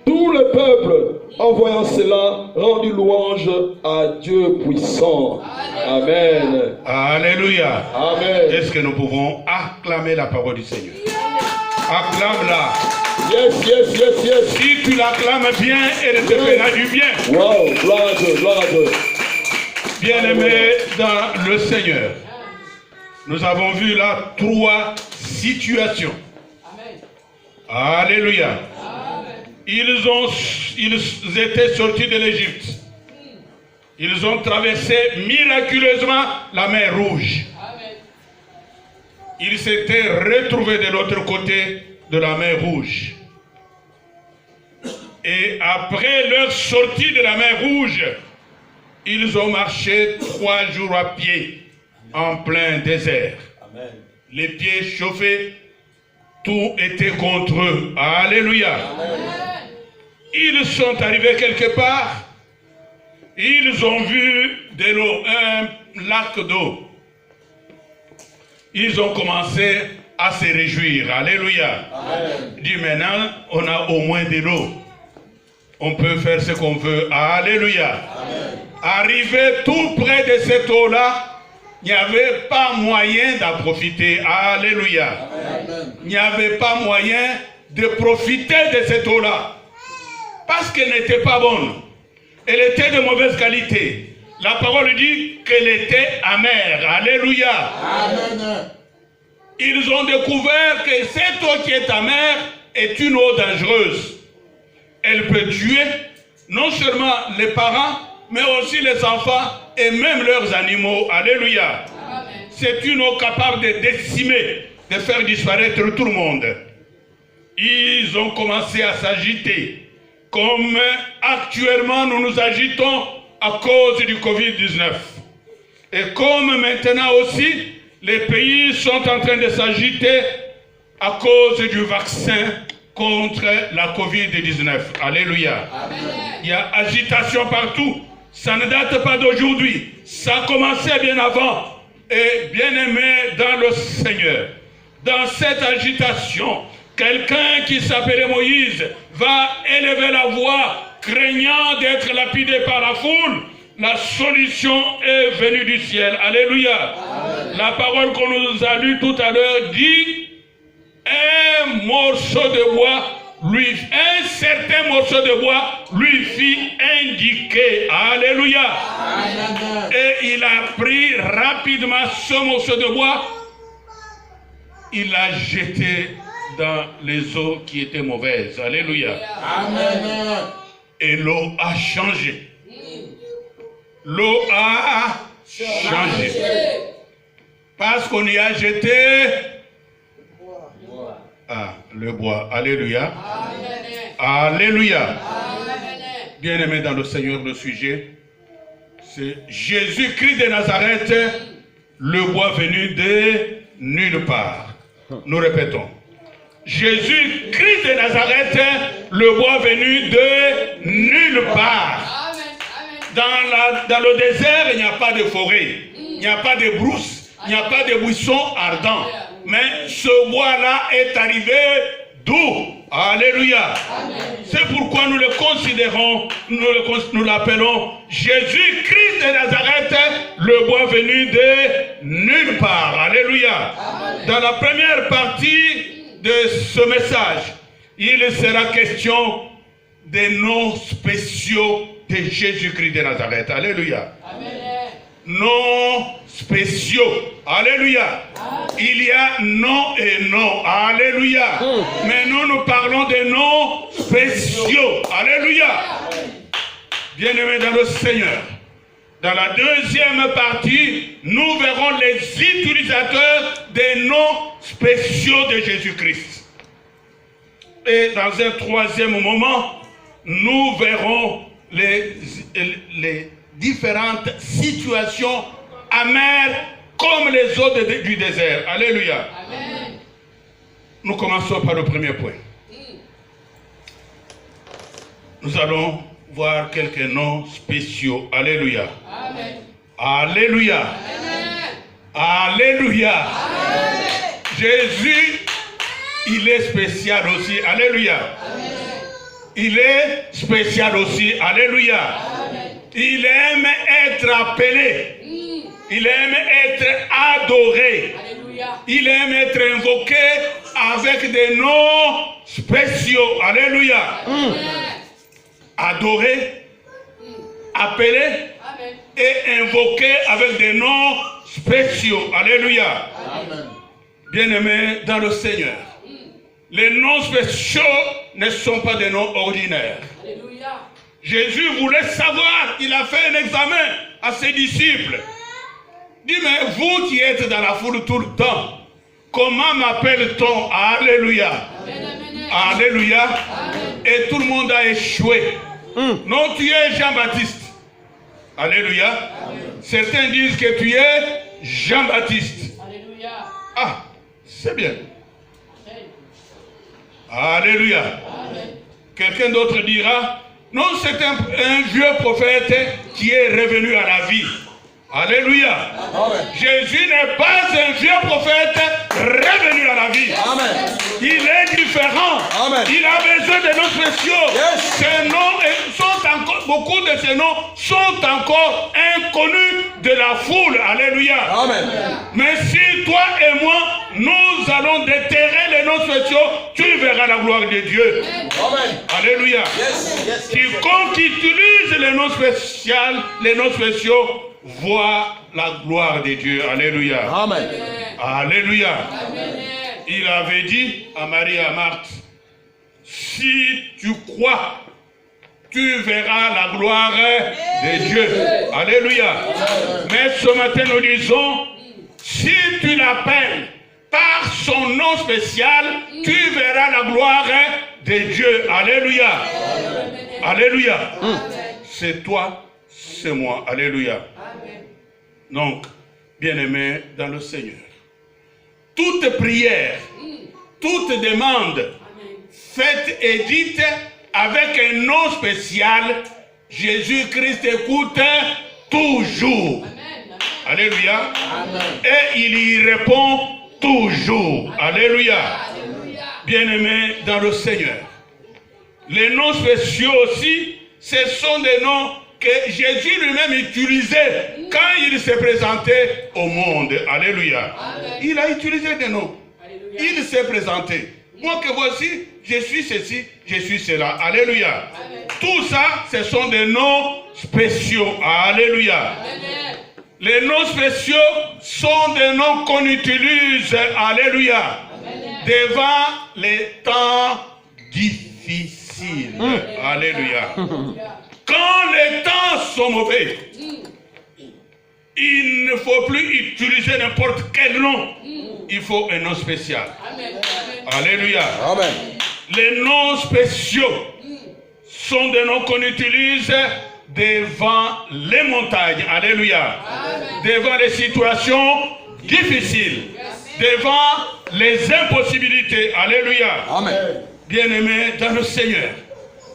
Tout le peuple, en voyant cela, rendit louange à Dieu puissant. Amen. Alléluia. Amen. Est-ce que nous pouvons acclamer la parole du Seigneur? Acclame-la. Yes, yes, yes, yes. Si tu l'acclames bien, elle te fera du bien. Wow, gloire à Dieu, gloire à Dieu. Bien-aimés dans le Seigneur, nous avons vu là 3 situations. Alléluia. Ils étaient sortis de l'Égypte. Ils ont traversé miraculeusement la mer Rouge. Ils s'étaient retrouvés de l'autre côté de la mer Rouge. Et après leur sortie de la mer Rouge, ils ont marché 3 jours à pied en plein désert. Amen. Les pieds chauffés, tout était contre eux. Alléluia. Amen. Ils sont arrivés quelque part. Ils ont vu de l'eau, un lac d'eau. Ils ont commencé à se réjouir. Alléluia. Amen. Dit maintenant, on a au moins de l'eau. On peut faire ce qu'on veut. Alléluia. Amen. Arrivé tout près de cette eau-là, il n'y avait pas moyen d'en profiter. Alléluia. Amen. Il n'y avait pas moyen de profiter de cette eau-là. Parce qu'elle n'était pas bonne. Elle était de mauvaise qualité. La parole dit qu'elle était amère. Alléluia. Amen. Ils ont découvert que cette eau qui est amère est une eau dangereuse. Elle peut tuer non seulement les parents, mais aussi les enfants et même leurs animaux. Alléluia. C'est une eau capable de décimer, de faire disparaître tout le monde. Ils ont commencé à s'agiter. Comme actuellement nous nous agitons à cause du Covid-19. Et comme maintenant aussi, les pays sont en train de s'agiter à cause du vaccin contre la Covid-19. Alléluia. Amen. Il y a agitation partout. Ça ne date pas d'aujourd'hui. Ça a commencé bien avant. Et bien aimé dans le Seigneur, dans cette agitation, quelqu'un qui s'appelait Moïse va élever la voix, craignant d'être lapidé par la foule. La solution est venue du ciel. Alléluia. Amen. La parole qu'on nous a lue tout à l'heure dit, un certain morceau de bois lui fit indiquer. Alléluia. Amen. Et il a pris rapidement ce morceau de bois, il l'a jeté dans les eaux qui étaient mauvaises. Alléluia. Amen. Et l'eau a changé. L'eau a changé. Parce qu'on y a jeté le bois. Alléluia. Amen. Alléluia. Bien-aimé dans le Seigneur, le sujet, c'est Jésus-Christ de Nazareth, le bois venu de nulle part. Nous répétons. Jésus-Christ de Nazareth, le bois venu de nulle part. Dans le désert, il n'y a pas de forêt, il n'y a pas de brousse, il n'y a pas de buissons ardents. Mais ce bois-là est arrivé d'où? Alléluia. C'est pourquoi nous le considérons, nous l'appelons Jésus-Christ de Nazareth, le bois venu de nulle part. Alléluia. Amen. Dans la première partie, de ce message, il sera question des noms spéciaux de Jésus-Christ de Nazareth. Alléluia. Noms spéciaux. Alléluia. Il y a nom et nom. Alléluia. Mais nous parlons des noms spéciaux. Alléluia. Bien-aimés dans le Seigneur. Dans la deuxième partie, nous verrons les utilisateurs des noms spéciaux de Jésus-Christ. Et dans un troisième moment, nous verrons les différentes situations amères comme les eaux du désert. Alléluia. Amen. Nous commençons par le premier point. Nous allons voir quelques noms spéciaux. Alléluia. Amen. Alléluia. Amen. Alléluia. Amen. Jésus, il est spécial aussi. Alléluia. Amen. Il est spécial aussi. Alléluia. Amen. Il aime être appelé. Il aime être adoré. Alléluia. Il aime être invoqué avec des noms spéciaux. Alléluia. Adoré, appelé et invoqué avec des noms spéciaux. Alléluia. Bien-aimés dans le Seigneur, les noms spéciaux ne sont pas des noms ordinaires. Alléluia. Jésus voulait savoir, il a fait un examen à ses disciples. Dit, mais vous qui êtes dans la foule tout le temps, comment m'appelle-t-on? Alléluia. Amen. Alléluia. Amen. Et tout le monde a échoué. Non, tu es Jean-Baptiste. Alléluia. Amen. Certains disent que tu es Jean-Baptiste. Alléluia. Ah, c'est bien. Alléluia. Amen. Quelqu'un d'autre dira, non, c'est un vieux prophète qui est revenu à la vie. Alléluia. Amen. Jésus n'est pas un vieux prophète revenu à la vie. Amen. Il est différent. Amen. Il a besoin de noms spéciaux. Yes. Ces noms sont encore, beaucoup de ces noms sont encore inconnus de la foule. Alléluia. Amen. Mais si toi et moi, nous allons déterrer les noms spéciaux, tu verras la gloire de Dieu. Amen. Alléluia. Yes. Yes. Quiconque utilise les noms spéciaux, voit la gloire de Dieu. Alléluia. Amen. Alléluia. Amen. Il avait dit à Marie et à Marthe, si tu crois, tu verras la gloire de Dieu. Alléluia. Amen. Mais ce matin nous disons, si tu l'appelles par son nom spécial, tu verras la gloire de Dieu. Alléluia. Amen. Alléluia. C'est toi, c'est moi. Alléluia. Amen. Donc, bien-aimés dans le Seigneur, toute prière, toute demande faite et dite avec un nom spécial, Jésus-Christ écoute toujours. Amen. Alléluia. Amen. Et il y répond toujours. Alléluia. Alléluia. Bien-aimés dans le Seigneur, les noms spéciaux aussi, ce sont des noms que Jésus lui-même utilisait quand il s'est présenté au monde. Alléluia. Amen. Il a utilisé des noms. Alléluia. Il s'est présenté. Moi que voici, je suis ceci, je suis cela. Alléluia. Amen. Tout ça, ce sont des noms spéciaux. Alléluia. Amen. Les noms spéciaux sont des noms qu'on utilise. Alléluia. Amen. Devant les temps difficiles. Alléluia. Quand les temps sont mauvais, il ne faut plus utiliser n'importe quel nom. Il faut un nom spécial. Amen. Alléluia. Amen. Les noms spéciaux sont des noms qu'on utilise devant les montagnes. Alléluia. Amen. Devant les situations difficiles. Devant les impossibilités. Alléluia. Amen. Bien-aimés dans le Seigneur,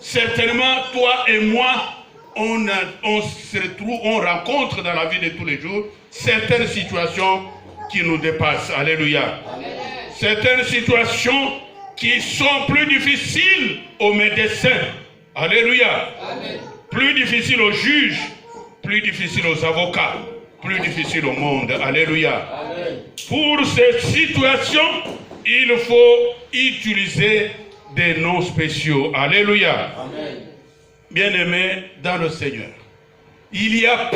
certainement, toi et moi, on se retrouve, on rencontre dans la vie de tous les jours certaines situations qui nous dépassent. Alléluia. Amen. Certaines situations qui sont plus difficiles aux médecins. Alléluia. Amen. Plus difficiles aux juges, plus difficiles aux avocats, plus difficiles au monde. Alléluia. Amen. Pour ces situations, il faut utiliser des noms spéciaux. Alléluia. Bien-aimés dans le Seigneur. Il y a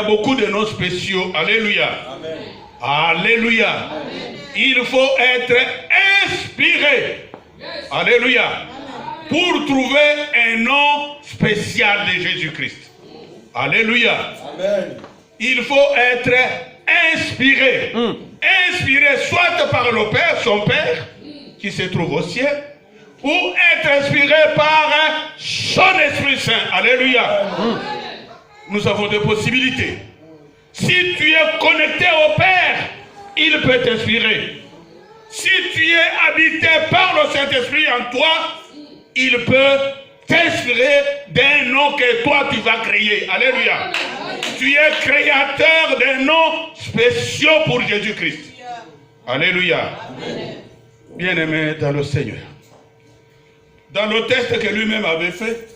beaucoup de noms spéciaux. Alléluia. Amen. Alléluia. Amen. Il faut être inspiré. Alléluia. Pour trouver un nom spécial de Jésus-Christ. Alléluia. Amen. Il faut être inspiré. Inspiré soit par le Père, son Père, qui se trouve au ciel, ou être inspiré par son Esprit Saint. Alléluia. Nous avons des possibilités. Si tu es connecté au Père, il peut t'inspirer. Si tu es habité par le Saint-Esprit en toi, il peut t'inspirer d'un nom que toi tu vas créer. Alléluia. Tu es créateur d'un nom spécial pour Jésus-Christ. Alléluia. Bien-aimé dans le Seigneur. Dans le test que lui-même avait fait,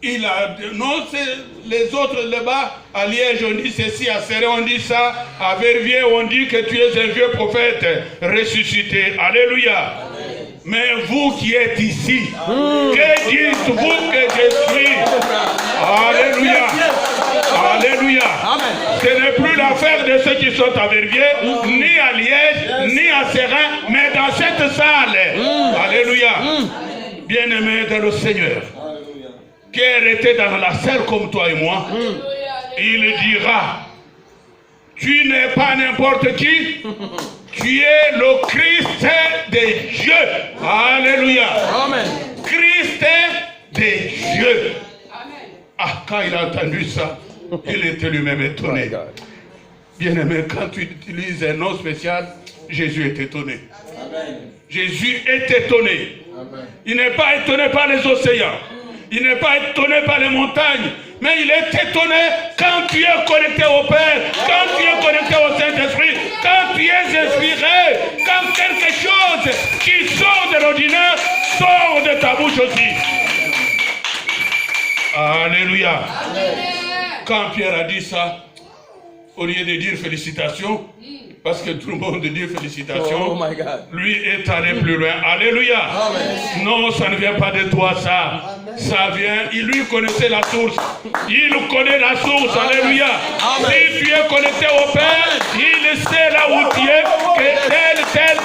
il a dénoncé les autres là-bas. À Liège, on dit ceci, à Serré, on dit ça, à Verviers, on dit que tu es un vieux prophète ressuscité. Alléluia. Mais vous qui êtes ici, que dites-vous que je suis? Alléluia. Alléluia. Ce n'est plus l'affaire de ceux qui sont à Verviers, ni à Liège, ni à Serrin, mais dans cette salle. Alléluia. Bien-aimé dans le Seigneur, qui est resté dans la salle comme toi et moi, il dira, tu n'es pas n'importe qui, tu es le Christ de Dieu. Alléluia. Amen. Christ de Dieu. Ah, quand il a entendu ça, il était lui-même étonné. Bien-aimé, quand tu utilises un nom spécial, Jésus est étonné. Amen. Jésus est étonné. Amen. Il n'est pas étonné par les océans. Il n'est pas étonné par les montagnes. Mais il est étonné quand tu es connecté au Père, quand tu es connecté au Saint-Esprit, quand tu es inspiré, quand quelque chose qui sort de l'ordinaire sort de ta bouche aussi. Alléluia. Amen. Quand Pierre a dit ça, au lieu de dire félicitations, parce que tout le monde dit félicitations, lui est allé plus loin. Alléluia. Amen. Non, ça ne vient pas de toi, ça. Amen. Ça vient, il lui connaissait la source. Il connaît la source. Amen. Alléluia. Amen. Si tu es connecté au Père, il sait là où tu es, que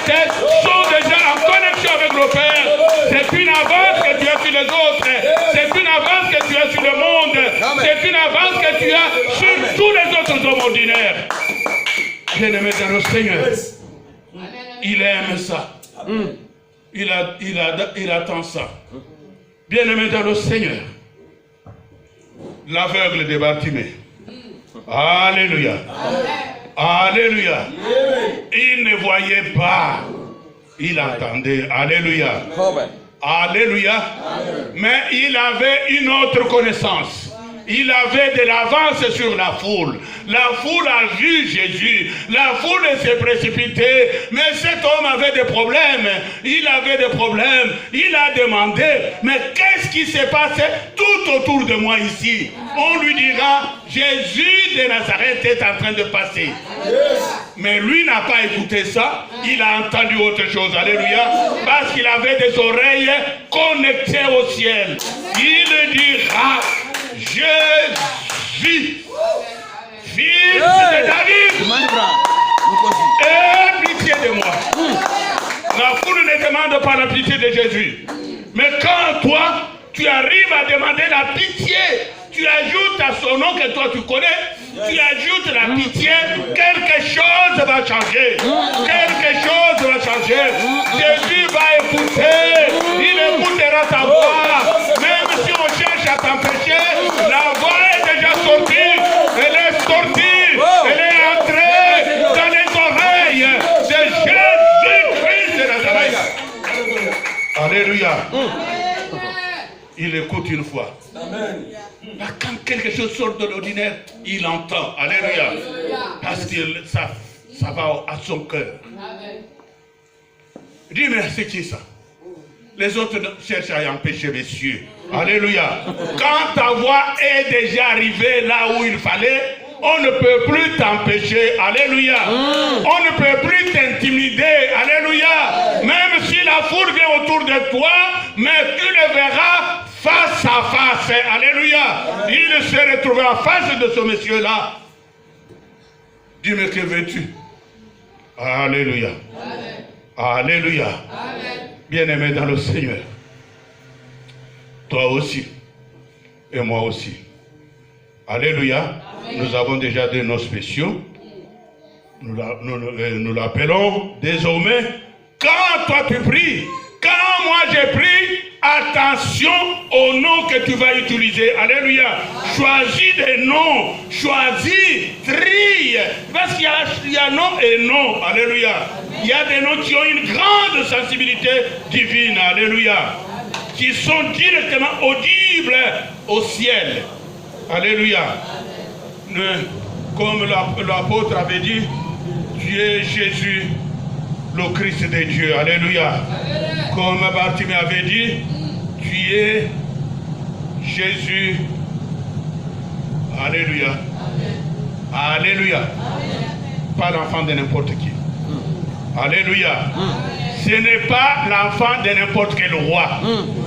tel sont déjà en connexion avec le Père. C'est une avance que tu as sur les autres. C'est une avance que tu as sur le monde. C'est une avance que tu as sur tous les autres hommes ordinaires. Bien-aimé dans le Seigneur, il aime ça. Il attend ça. Bien-aimé dans le Seigneur, l'aveugle de Bartimée. Alléluia. Alléluia. Il ne voyait pas. Il entendait. Alléluia. Alléluia. Mais il avait une autre connaissance. Il avait de l'avance sur la foule. La foule a vu Jésus. La foule s'est précipitée. Mais cet homme avait des problèmes. Il avait des problèmes. Il a demandé, mais qu'est-ce qui s'est passé tout autour de moi ici? On lui dira, Jésus de Nazareth est en train de passer. Mais lui n'a pas écouté ça. Il a entendu autre chose. Alléluia. Parce qu'il avait des oreilles connectées au ciel. Il dira, Jésus, fils de David, aie pitié de moi. La foule ne demande pas la pitié de Jésus. Mais quand toi, tu arrives à demander la pitié, tu ajoutes à son nom que toi tu connais, tu ajoutes la pitié, quelque chose va changer. Quelque chose va changer. Jésus va écouter, il écoutera ta voix. Même si on cherche à t'empêcher, la voix est déjà sortie. Elle est sortie, elle est entrée dans les oreilles de Jésus-Christ de Nazareth. Alléluia. Il écoute une fois. Amen. Quand quelque chose sort de l'ordinaire, il entend. Alléluia. Parce que ça va à son cœur. Dis, mais c'est qui ça? Les autres cherchent à y empêcher les cieux. Alléluia. Quand ta voix est déjà arrivée là où il fallait, on ne peut plus t'empêcher. Alléluia. On ne peut plus t'intimider. Alléluia. Même si la foule vient autour de toi, mais tu le verras face à face. Alléluia. Il s'est retrouvé en face de ce monsieur-là. Dis-moi, que veux-tu? Alléluia. Alléluia. Bien-aimé dans le Seigneur. Toi aussi. Et moi aussi. Alléluia. Nous avons déjà des noms spéciaux. Nous l'appelons désormais. Quand toi tu pries, quand moi j'ai pris, attention aux noms que tu vas utiliser. Alléluia. Choisis des noms. Choisis, trie. Parce qu'il y a nom et nom. Alléluia. Il y a des noms qui ont une grande sensibilité divine. Alléluia. Qui sont directement audibles au ciel. Alléluia. Comme l'apôtre avait dit, tu es Jésus, le Christ de Dieu. Alléluia. Comme Bartimée avait dit, tu es Jésus. Alléluia. Alléluia. Pas l'enfant de n'importe qui. Alléluia. Ce n'est pas l'enfant de n'importe quel roi.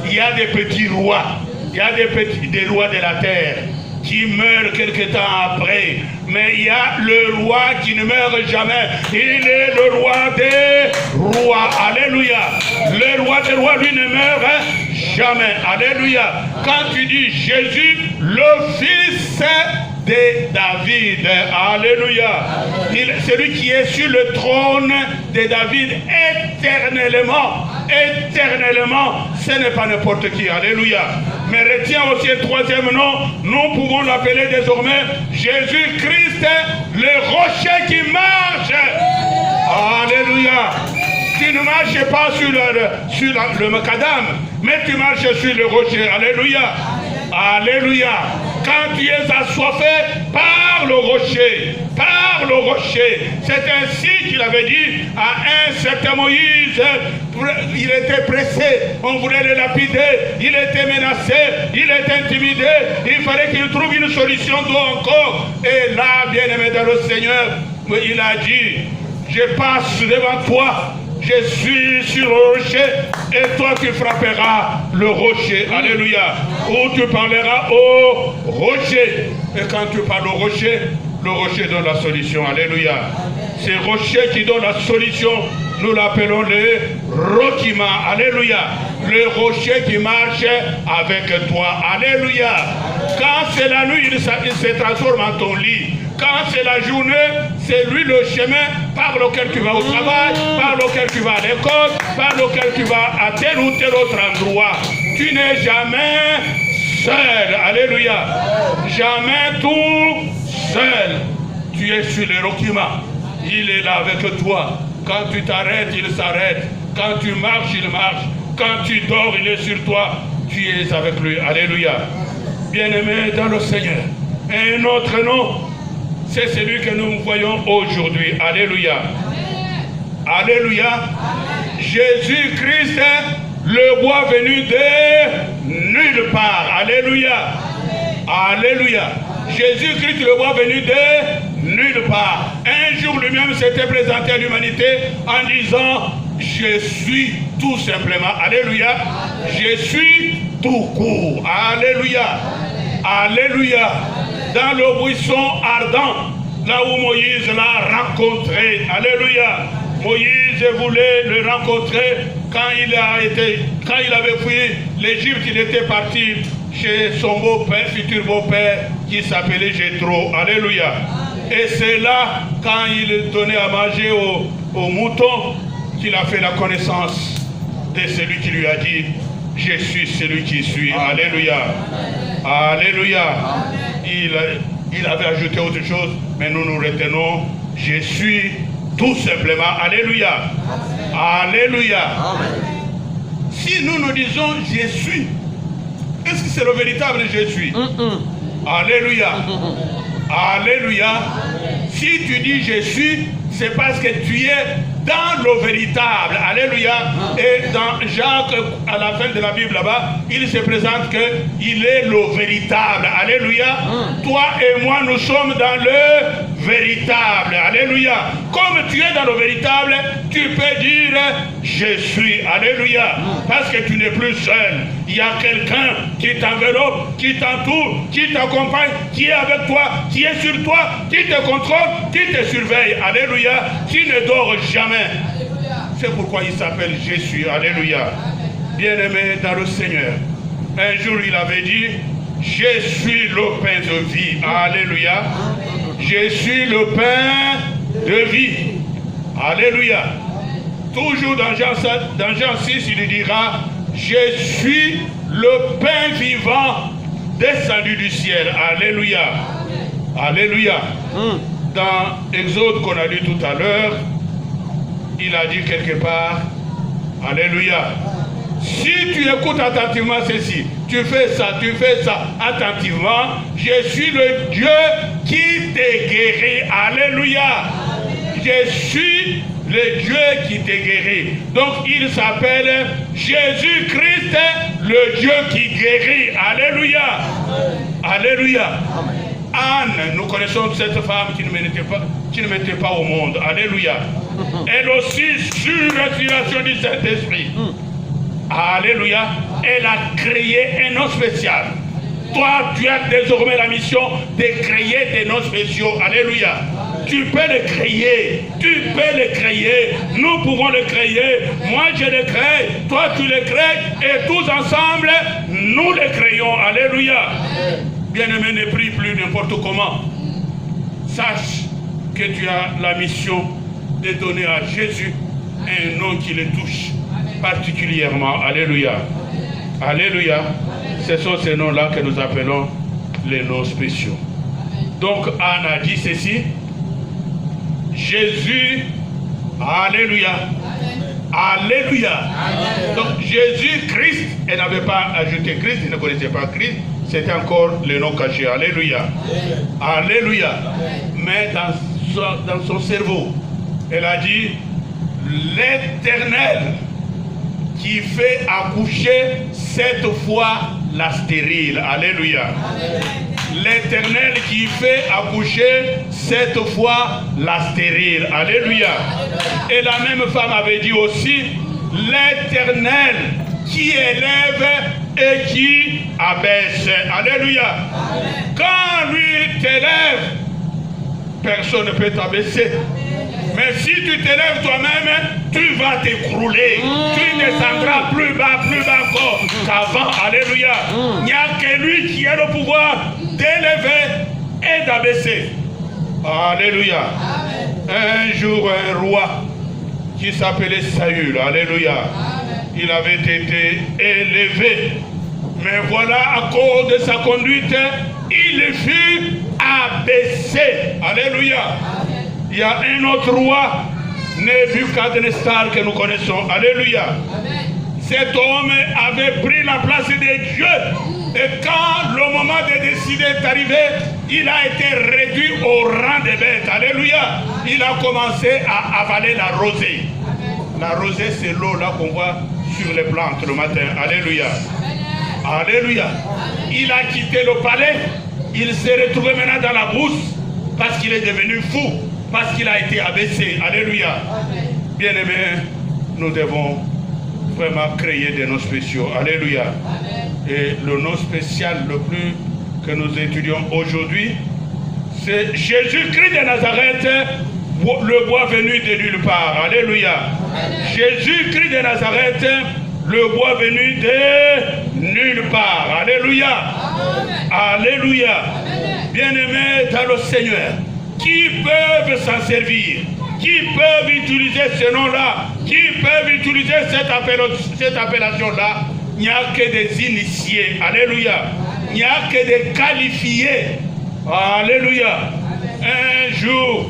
Il y a des petits rois. Il y a des rois de la terre qui meurent quelque temps après. Mais il y a le roi qui ne meurt jamais. Il est le roi des rois. Alléluia. Le roi des rois, lui, ne meurt jamais. Alléluia. Quand tu dis Jésus, le fils de David. Alléluia. Celui qui est sur le trône de David éternellement. Éternellement. Ce n'est pas n'importe qui. Alléluia. Mais retiens aussi un troisième nom. Nous pouvons l'appeler désormais Jésus-Christ, le rocher qui marche. Alléluia. Tu ne marches pas sur le macadam, mais tu marches sur le rocher. Alléluia. Alléluia. Quand tu es assoiffé par le rocher, par le rocher. C'est ainsi qu'il avait dit à un certain Moïse. Il était pressé, on voulait le lapider, il était menacé, il était intimidé. Il fallait qu'il trouve une solution d'eau encore. Et là, bien-aimé dans le Seigneur, il a dit, je passe devant toi. Je suis sur le rocher et toi tu frapperas le rocher. Alléluia. Ou tu parleras au rocher. Et quand tu parles au rocher, le rocher donne la solution. Alléluia. C'est rocher qui donne la solution. Nous l'appelons le Rokima. Alléluia. Le rocher qui marche avec toi. Alléluia. Quand c'est la nuit, il se transforme en ton lit. Quand c'est la journée, c'est lui le chemin par lequel tu vas au travail, par lequel tu vas à l'école, par lequel tu vas à tel ou tel autre endroit. Tu n'es jamais seul. Alléluia. Jamais tout seul. Tu es sur le Rokima. Il est là avec toi. Quand tu t'arrêtes, il s'arrête. Quand tu marches, il marche. Quand tu dors, il est sur toi. Tu es avec lui. Alléluia. Bien-aimé dans le Seigneur. Un autre nom, c'est celui que nous voyons aujourd'hui. Alléluia. Alléluia. Jésus-Christ, le bois venu de nulle part. Alléluia. Alléluia. Jésus-Christ, le bois venu de nulle part. Un jour lui-même s'était présenté à l'humanité en disant, je suis tout simplement. Alléluia. Je suis tout court. Alléluia. Alléluia. Dans le buisson ardent, là où Moïse l'a rencontré. Alléluia. Moïse voulait le rencontrer quand il avait fui l'Égypte. Il était parti chez son beau-père, futur beau-père, qui s'appelait Jéthro. Alléluia. Et c'est là, quand il donnait à manger aux moutons, qu'il a fait la connaissance de celui qui lui a dit, je suis celui qui suis. Alléluia. Alléluia. Il avait ajouté autre chose, mais nous nous retenons, je suis tout simplement. Alléluia. Alléluia. Si nous nous disons, je suis, est-ce que c'est le véritable je suis? Alléluia. Alléluia. Si tu dis je suis, c'est parce que tu es dans le véritable. Alléluia. Et dans Jacques, à la fin de la Bible là-bas, il se présente qu'il est le véritable. Alléluia. Toi et moi, nous sommes dans le véritable. Alléluia. Comme tu es dans le véritable, tu peux dire je suis. Alléluia. Parce que tu n'es plus seul. Il y a quelqu'un qui t'enveloppe, qui t'entoure, qui t'accompagne, qui est avec toi, qui est sur toi, qui te contrôle, qui te surveille. Alléluia. Qui ne dort jamais. C'est pourquoi il s'appelle Jésus. Alléluia. Bien-aimé dans le Seigneur. Un jour il avait dit, je suis le pain de vie. Alléluia. Je suis le pain de vie. Alléluia. Toujours dans Jean 6, il dira, je suis le pain vivant descendu du ciel. Alléluia. Alléluia. Dans Exode qu'on a lu tout à l'heure, il a dit quelque part, alléluia, si tu écoutes attentivement ceci, tu fais ça attentivement, je suis le Dieu qui te guérit. Alléluia. Je suis le Dieu qui te guérit. Donc il s'appelle Jésus-Christ, le Dieu qui guérit. Alléluia. Alléluia. Anne, nous connaissons cette femme qui ne mettait pas au monde. Alléluia. Elle aussi, sur l'inspiration du Saint-Esprit. Alléluia. Elle a créé un nom spécial. Toi, tu as désormais la mission de créer des noms spéciaux. Alléluia. Tu peux les créer. Tu peux les créer. Nous pouvons les créer. Moi, je les crée. Toi, tu les crées. Et tous ensemble, nous les créons. Alléluia. Bien-aimé, ne prie plus n'importe comment. Sache que tu as la mission de donner à Jésus un nom qui le touche particulièrement. Alléluia. Alléluia. Ce sont ces noms-là que nous appelons les noms spéciaux. Donc Anne a dit ceci. Jésus, alléluia. Alléluia. Donc Jésus-Christ, elle n'avait pas ajouté Christ, elle ne connaissait pas Christ. C'était encore le nom caché. Alléluia. Alléluia. Mais dans son cerveau, elle a dit, l'Éternel qui fait accoucher cette fois la stérile. Alléluia. L'Éternel qui fait accoucher cette fois la stérile. Alléluia. Et la même femme avait dit aussi, l'Éternel qui élève et qui abaisse. Alléluia. Quand lui t'élève, personne ne peut t'abaisser. Mais si tu t'élèves toi-même, tu vas t'écrouler. Tu descendras plus bas encore qu'avant. Alléluia. Il n'y a que lui qui a le pouvoir d'élever et d'abaisser. Alléluia. Un jour, un roi qui s'appelait Saül. Alléluia. Il avait été élevé. Mais voilà, à cause de sa conduite, il fut abaissé. Alléluia. Il y a un autre roi, Nebuchadnezzar, que nous connaissons. Alléluia. Cet homme avait pris la place de Dieu. Et quand le moment de décider est arrivé, il a été réduit au rang des bêtes. Alléluia. Il a commencé à avaler la rosée. La rosée, c'est l'eau là qu'on voit sur les plantes le matin. Alléluia. Alléluia. Il a quitté le palais. Il s'est retrouvé maintenant dans la brousse parce qu'il est devenu fou. Parce qu'il a été abaissé. Alléluia. Bien-aimés, nous devons vraiment créer des noms spéciaux. Alléluia. Et le nom spécial le plus que nous étudions aujourd'hui, c'est Jésus-Christ de Nazareth, le bois venu de nulle part. Alléluia. Jésus-Christ de Nazareth, le bois venu de nulle part. Alléluia. Alléluia. Bien-aimés dans le Seigneur, qui peuvent s'en servir, qui peuvent utiliser ce nom-là, qui peuvent utiliser cette appellation-là, il n'y a que des initiés. Alléluia. Il n'y a que des qualifiés. Alléluia. Un jour,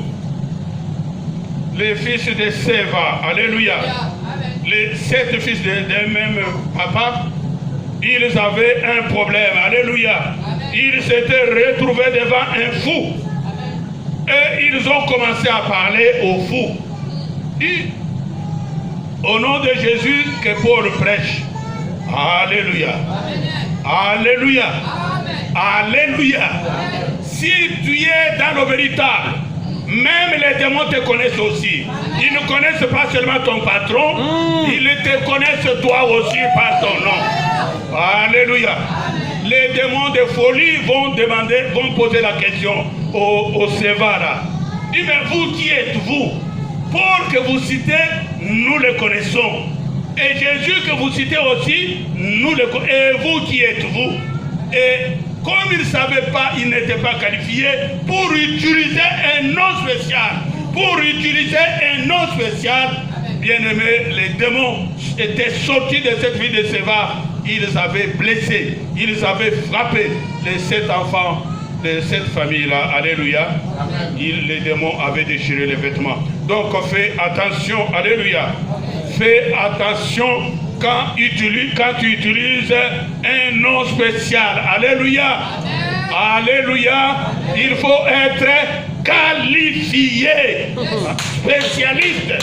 les fils de Séva, alléluia, les 7 fils d'un même papa, ils avaient un problème. Alléluia. Ils s'étaient retrouvés devant un fou. Et ils ont commencé à parler aux fous. Au nom de Jésus que Paul prêche. Alléluia. Alléluia. Alléluia. Si tu es dans le véritable, même les démons te connaissent aussi. Ils ne connaissent pas seulement ton patron, ils te connaissent toi aussi par ton nom. Alléluia. Les démons de folie vont poser la question au Sévara. Dis, mais vous qui êtes-vous? Paul que vous citez, nous le connaissons. Et Jésus que vous citez aussi, nous le connaissons. Et vous qui êtes-vous? Et comme ils ne savaient pas, ils n'étaient pas qualifiés pour utiliser un nom spécial. Pour utiliser un nom spécial, bien aimé, les démons étaient sortis de cette vie de Sévar. Ils avaient blessé, ils avaient frappé les 7 enfants de cette famille-là. Alléluia. Les démons avaient déchiré les vêtements. Donc fais attention. Alléluia. Fais attention quand tu utilises un nom spécial. Alléluia. Alléluia. Il faut être qualifié. Spécialiste.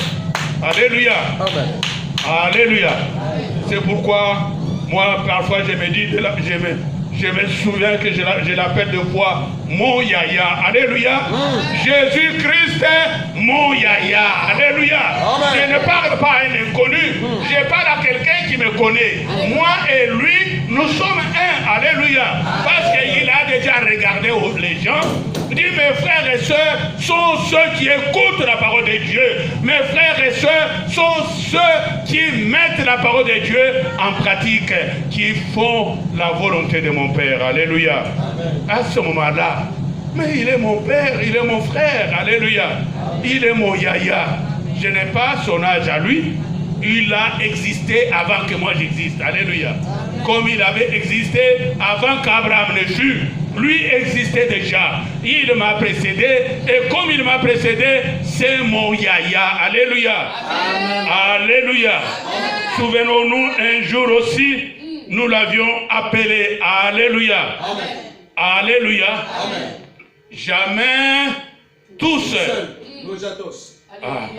Alléluia. Alléluia. C'est pourquoi moi parfois je me dis, je me souviens que je l'appelle de fois mon yaya. Alléluia. Jésus-Christ est mon yaya. Alléluia. Je ne parle pas à un inconnu. Je parle à quelqu'un qui me connaît. Moi et lui, nous sommes un. Alléluia. Parce qu'il a déjà regardé les gens. Il dit, mes frères et sœurs sont ceux qui écoutent la parole de Dieu. Mes frères et sœurs sont ceux qui mettent la parole de Dieu en pratique, qui font la volonté de mon Père. Alléluia. À ce moment-là, mais il est mon père, il est mon frère. Alléluia. Il est mon yaya. Je n'ai pas son âge à lui. Il a existé avant que moi j'existe. Alléluia. Comme il avait existé avant qu'Abraham ne fût. Lui existait déjà. Il m'a précédé. Et comme il m'a précédé, c'est mon yaya. Alléluia. Alléluia. Souvenons-nous, un jour aussi, nous l'avions appelé. Alléluia. Alléluia. Jamais tout seul.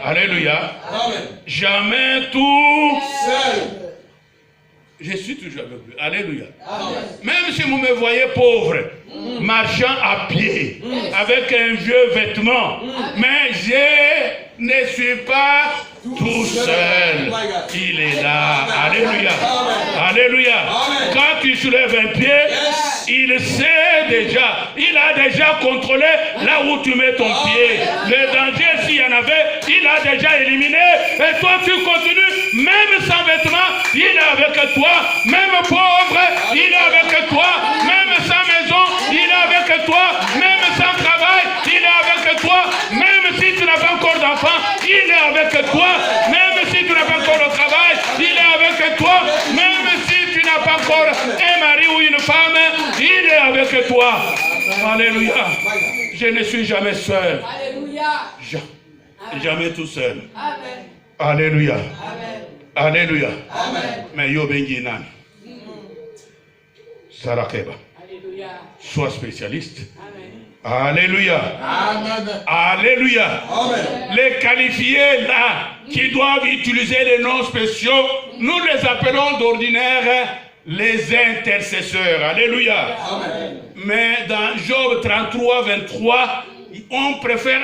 Alléluia. Jamais tout seul. Je suis toujours avec lui. Alléluia. Même si vous me voyez pauvre, marchant à pied, avec un vieux vêtement, mais je ne suis pas tout seul. Il est là. Alléluia. Alléluia. Quand tu soulèves un pied, il sait déjà. Il a déjà contrôlé là où tu mets ton pied. Le danger, s'il y en avait, il a déjà éliminé. Et toi, tu continues, même sans vêtements, il est avec toi. Même pauvre, il est avec toi. Même sans maison, il est avec toi. Même sans travail, il est avec toi. Même si tu n'as pas encore d'enfant, il est avec toi. Même si tu n'as pas encore de travail, il est avec toi. Même si tu n'as pas encore un mari ou une femme, il est avec toi. Alléluia. Je ne suis jamais seul. Jamais tout seul. Alléluia. Alléluia. Mais yo bengi nan. Sarakeba. Sois spécialiste. Alléluia. Alléluia. Les qualifiés là, qui doivent utiliser les noms spéciaux, nous les appelons d'ordinaire les intercesseurs. Alléluia. Mais dans Job 33, 23,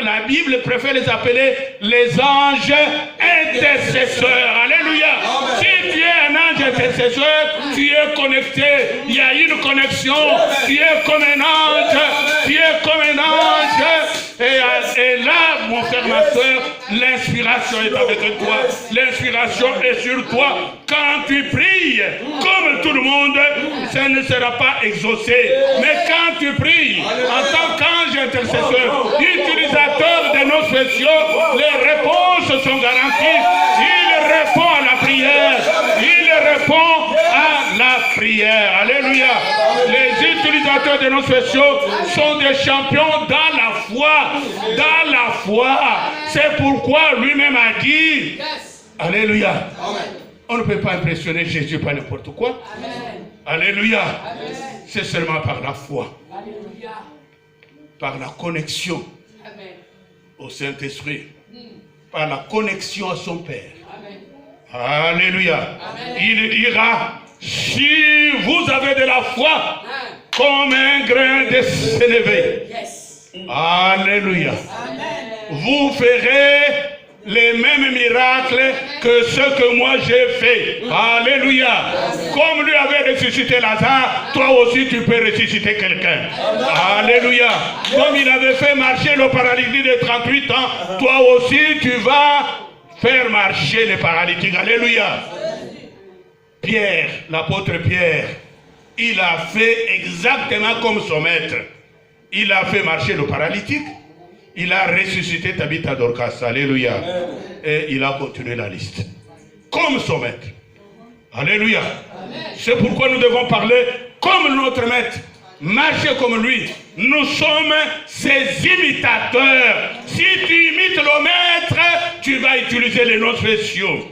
la Bible préfère les appeler les anges intercesseurs. Alléluia. Si tu es un ange intercesseur, tu es connecté. Il y a une connexion. Tu es comme un ange. Tu es comme un ange. Et là, mon frère, ma soeur, l'inspiration est avec toi. L'inspiration est sur toi. Quand tu pries, comme tout le monde, ça ne sera pas exaucé. Mais quand tu pries, en tant qu'ange intercesseur, utilisateur de nos spéciaux, les réponses sont garanties. Il répond à la prière. Il répond à la prière. Alléluia. Les utilisateurs de nos spéciaux sont des champions dans la foi. Dans la foi. C'est pourquoi lui-même a dit, alléluia. On ne peut pas impressionner Jésus par n'importe quoi. Alléluia. C'est seulement par la foi. Par la connexion au Saint-Esprit, par la connexion à son Père. Alléluia. Il dira, si vous avez de la foi comme un grain de sénévé, alléluia, vous ferez les mêmes miracles que ceux que moi j'ai fait. Alléluia. Comme lui avait ressuscité Lazare, toi aussi tu peux ressusciter quelqu'un. Alléluia. Comme il avait fait marcher le paralytique de 38 ans, toi aussi tu vas faire marcher les paralytiques. Alléluia. Pierre, l'apôtre Pierre, il a fait exactement comme son maître. Il a fait marcher le paralytique. Il a ressuscité Tabitha Dorcas. Alléluia. Et il a continué la liste. Comme son maître. Alléluia. C'est pourquoi nous devons parler comme notre maître. Marcher comme lui. Nous sommes ses imitateurs. Si tu imites le maître, tu vas utiliser les noms spéciaux.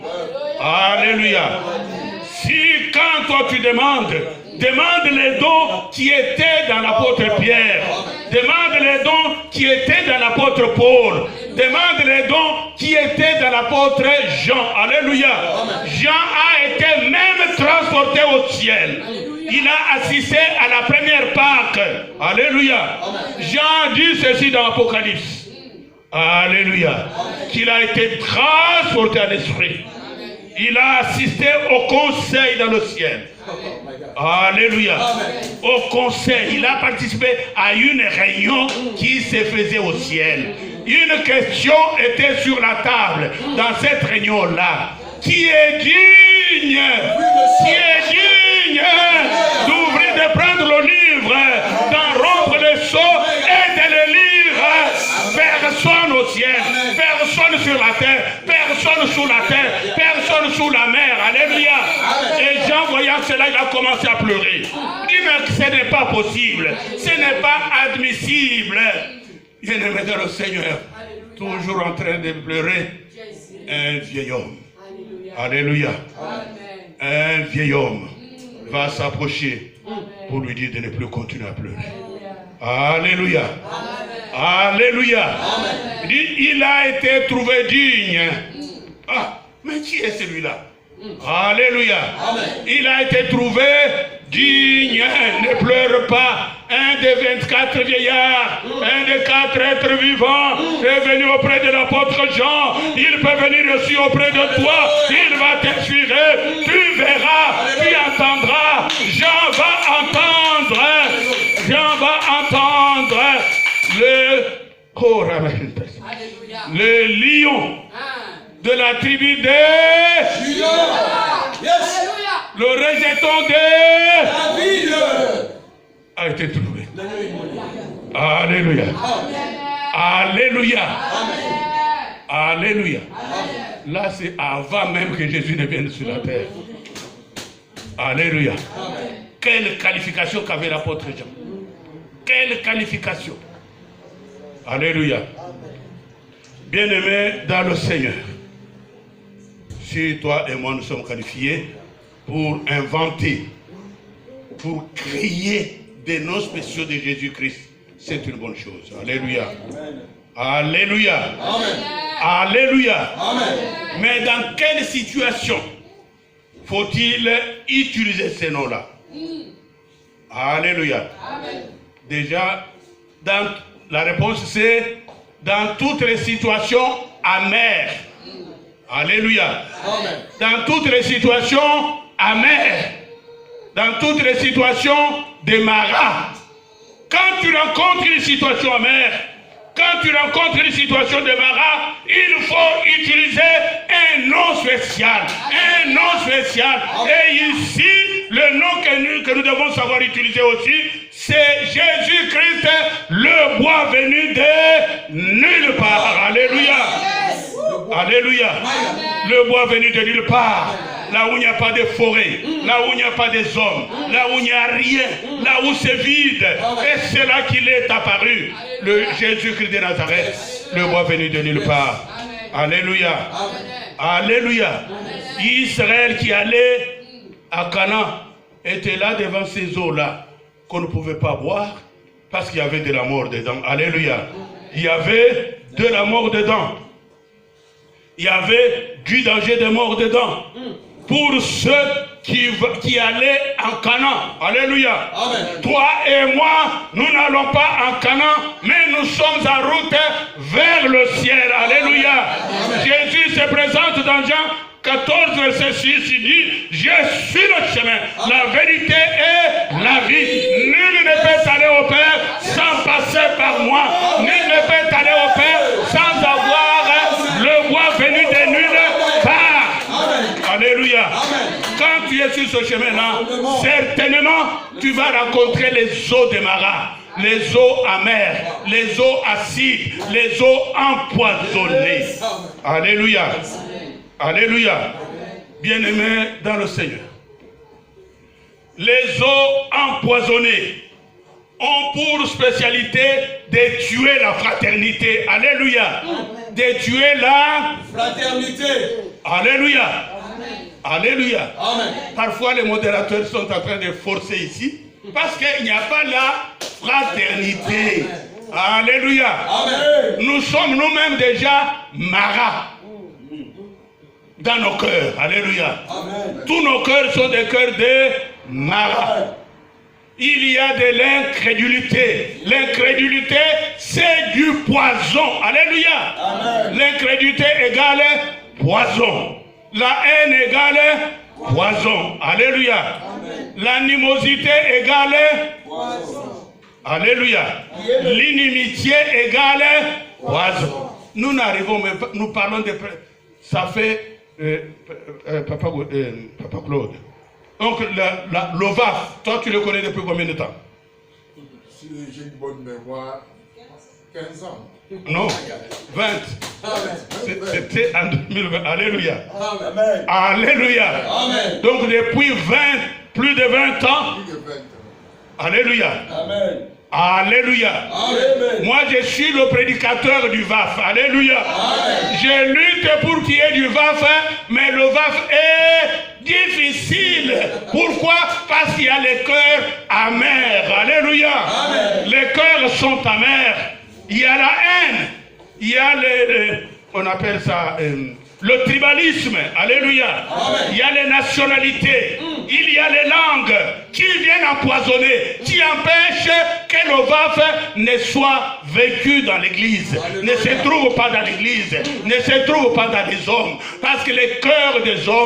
Alléluia. Si quand toi tu demandes les dons qui étaient dans l'apôtre Pierre. Demande les dons qui étaient dans l'apôtre Paul. Demande les dons qui étaient dans l'apôtre Jean. Alléluia. Jean a été même transporté au ciel. Il a assisté à la première Pâque. Alléluia. Jean dit ceci dans l'Apocalypse. Alléluia. Qu'il a été transporté à l'esprit. Il a assisté au conseil dans le ciel. Alléluia. Au conseil, il a participé à une réunion qui se faisait au ciel. Une question était sur la table dans cette réunion-là. Qui est digne? Qui est digne d'ouvrir, de prendre le livre, d'en rompre le sceau et de le lire? Personne au ciel, personne sur la terre, personne sous la terre, personne sous la mer. Alléluia. Et Jean, voyant cela, il a commencé à pleurer. Il dit, mais ce n'est pas possible, ce n'est pas admissible. Bien-aimé dans le Seigneur, toujours en train de pleurer, un vieil homme. Alléluia. Un vieil homme va s'approcher pour lui dire de ne plus continuer à pleurer. Alléluia. Alléluia. Il dit, il a été trouvé digne. Ah, mais qui est celui-là? Alléluia. Il a été trouvé digne. Ne pleure pas. Un des 24 vieillards, un des 4 êtres vivants est venu auprès de l'apôtre Jean. Il peut venir aussi auprès de toi. Il va t'inspirer. Tu verras, tu entendras. Jean va entendre. Jean va entendre le lion de la tribu de le rejeton de David a été trouvé. Alléluia. Alléluia. Alléluia. Là, c'est avant même que Jésus ne vienne sur la terre. Alléluia. Quelle qualification qu'avait l'apôtre Jean. Quelle qualification. Alléluia. Bien-aimés dans le Seigneur, si toi et moi nous sommes qualifiés pour inventer, pour créer des noms spéciaux de Jésus-Christ, c'est une bonne chose. Alléluia. Alléluia. Amen. Alléluia. Amen. Mais dans quelle situation faut-il utiliser ces noms-là? Alléluia. Amen. Déjà, la réponse c'est dans toutes les situations amères. Alléluia. Amen. Dans toutes les situations amères. Dans toutes les situations de maras. Quand tu rencontres une situation amère, quand tu rencontres une situation de maras, il faut utiliser un nom spécial. Un nom spécial. Et ici, le nom que nous devons savoir utiliser aussi, c'est Jésus-Christ, le bois venu de nulle part. Alléluia. Alléluia. Le bois venu de nulle part. Là où il n'y a pas de forêt, là où il n'y a pas des hommes, là où il n'y a rien, là où c'est vide. Et c'est là qu'il est apparu, le Jésus-Christ de Nazareth, le bois venu de nulle part. Alléluia. Alléluia. Israël qui allait à Canaan était là devant ces eaux-là qu'on ne pouvait pas boire parce qu'il y avait de la mort dedans. Alléluia. Il y avait de la mort dedans. Il y avait du danger de mort dedans. Pour ceux qui allaient en Canaan. Alléluia. Amen. Toi et moi, nous n'allons pas en Canaan, mais nous sommes en route vers le ciel. Alléluia. Amen. Jésus se présente dans Jean 14, verset 6, il dit, je suis le chemin, la vérité et la vie. Nul ne peut aller au Père sans passer par moi. Nul ne peut aller au Père sans avoir le voie venu de nulle part. Alléluia. Amen. Quand tu es sur ce chemin-là, certainement, tu vas rencontrer les eaux de Mara, les eaux amères, les eaux acides, les eaux empoisonnées. Alléluia. Alléluia. Bien-aimés dans le Seigneur. Les eaux empoisonnées ont pour spécialité de tuer la fraternité. Alléluia. De tuer la Fraternité. Alléluia. Alléluia. Amen. Parfois les modérateurs sont en train de forcer ici parce qu'il n'y a pas la fraternité. Alléluia. Amen. Nous sommes nous-mêmes déjà maras dans nos cœurs. Alléluia. Amen. Tous nos cœurs sont des cœurs de maras. Il y a de l'incrédulité. L'incrédulité, c'est du poison. Alléluia. L'incrédulité égale poison. La haine égale poison. Alléluia. L'animosité égale poison. Alléluia. L'inimitié égale poison. Nous n'arrivons même pas, nous parlons de... Ça fait... Papa Claude. Donc l'OVAF, toi tu le connais depuis combien de temps? Si j'ai une bonne mémoire, 15 ans. Non, 20. C'était en 2020. Alléluia. Amen. Alléluia. Amen. Donc depuis plus de 20 ans. Alléluia. Amen. Alléluia. Amen. Moi je suis le prédicateur du VAF. Alléluia. Amen. Je lutte pour qu'il y ait du VAF, mais le VAF est difficile. Pourquoi? Parce qu'il y a les cœurs amers. Alléluia. Amen. Les cœurs sont amers. Il y a la haine. Il y a on appelle ça le tribalisme. Alléluia. Amen. Il y a les nationalités. Il y a les langues qui viennent empoisonner, qui empêchent que le VAF ne soit vécu dans l'église, ne se trouve pas dans l'église, ne se trouve pas dans les hommes. Parce que les cœurs des hommes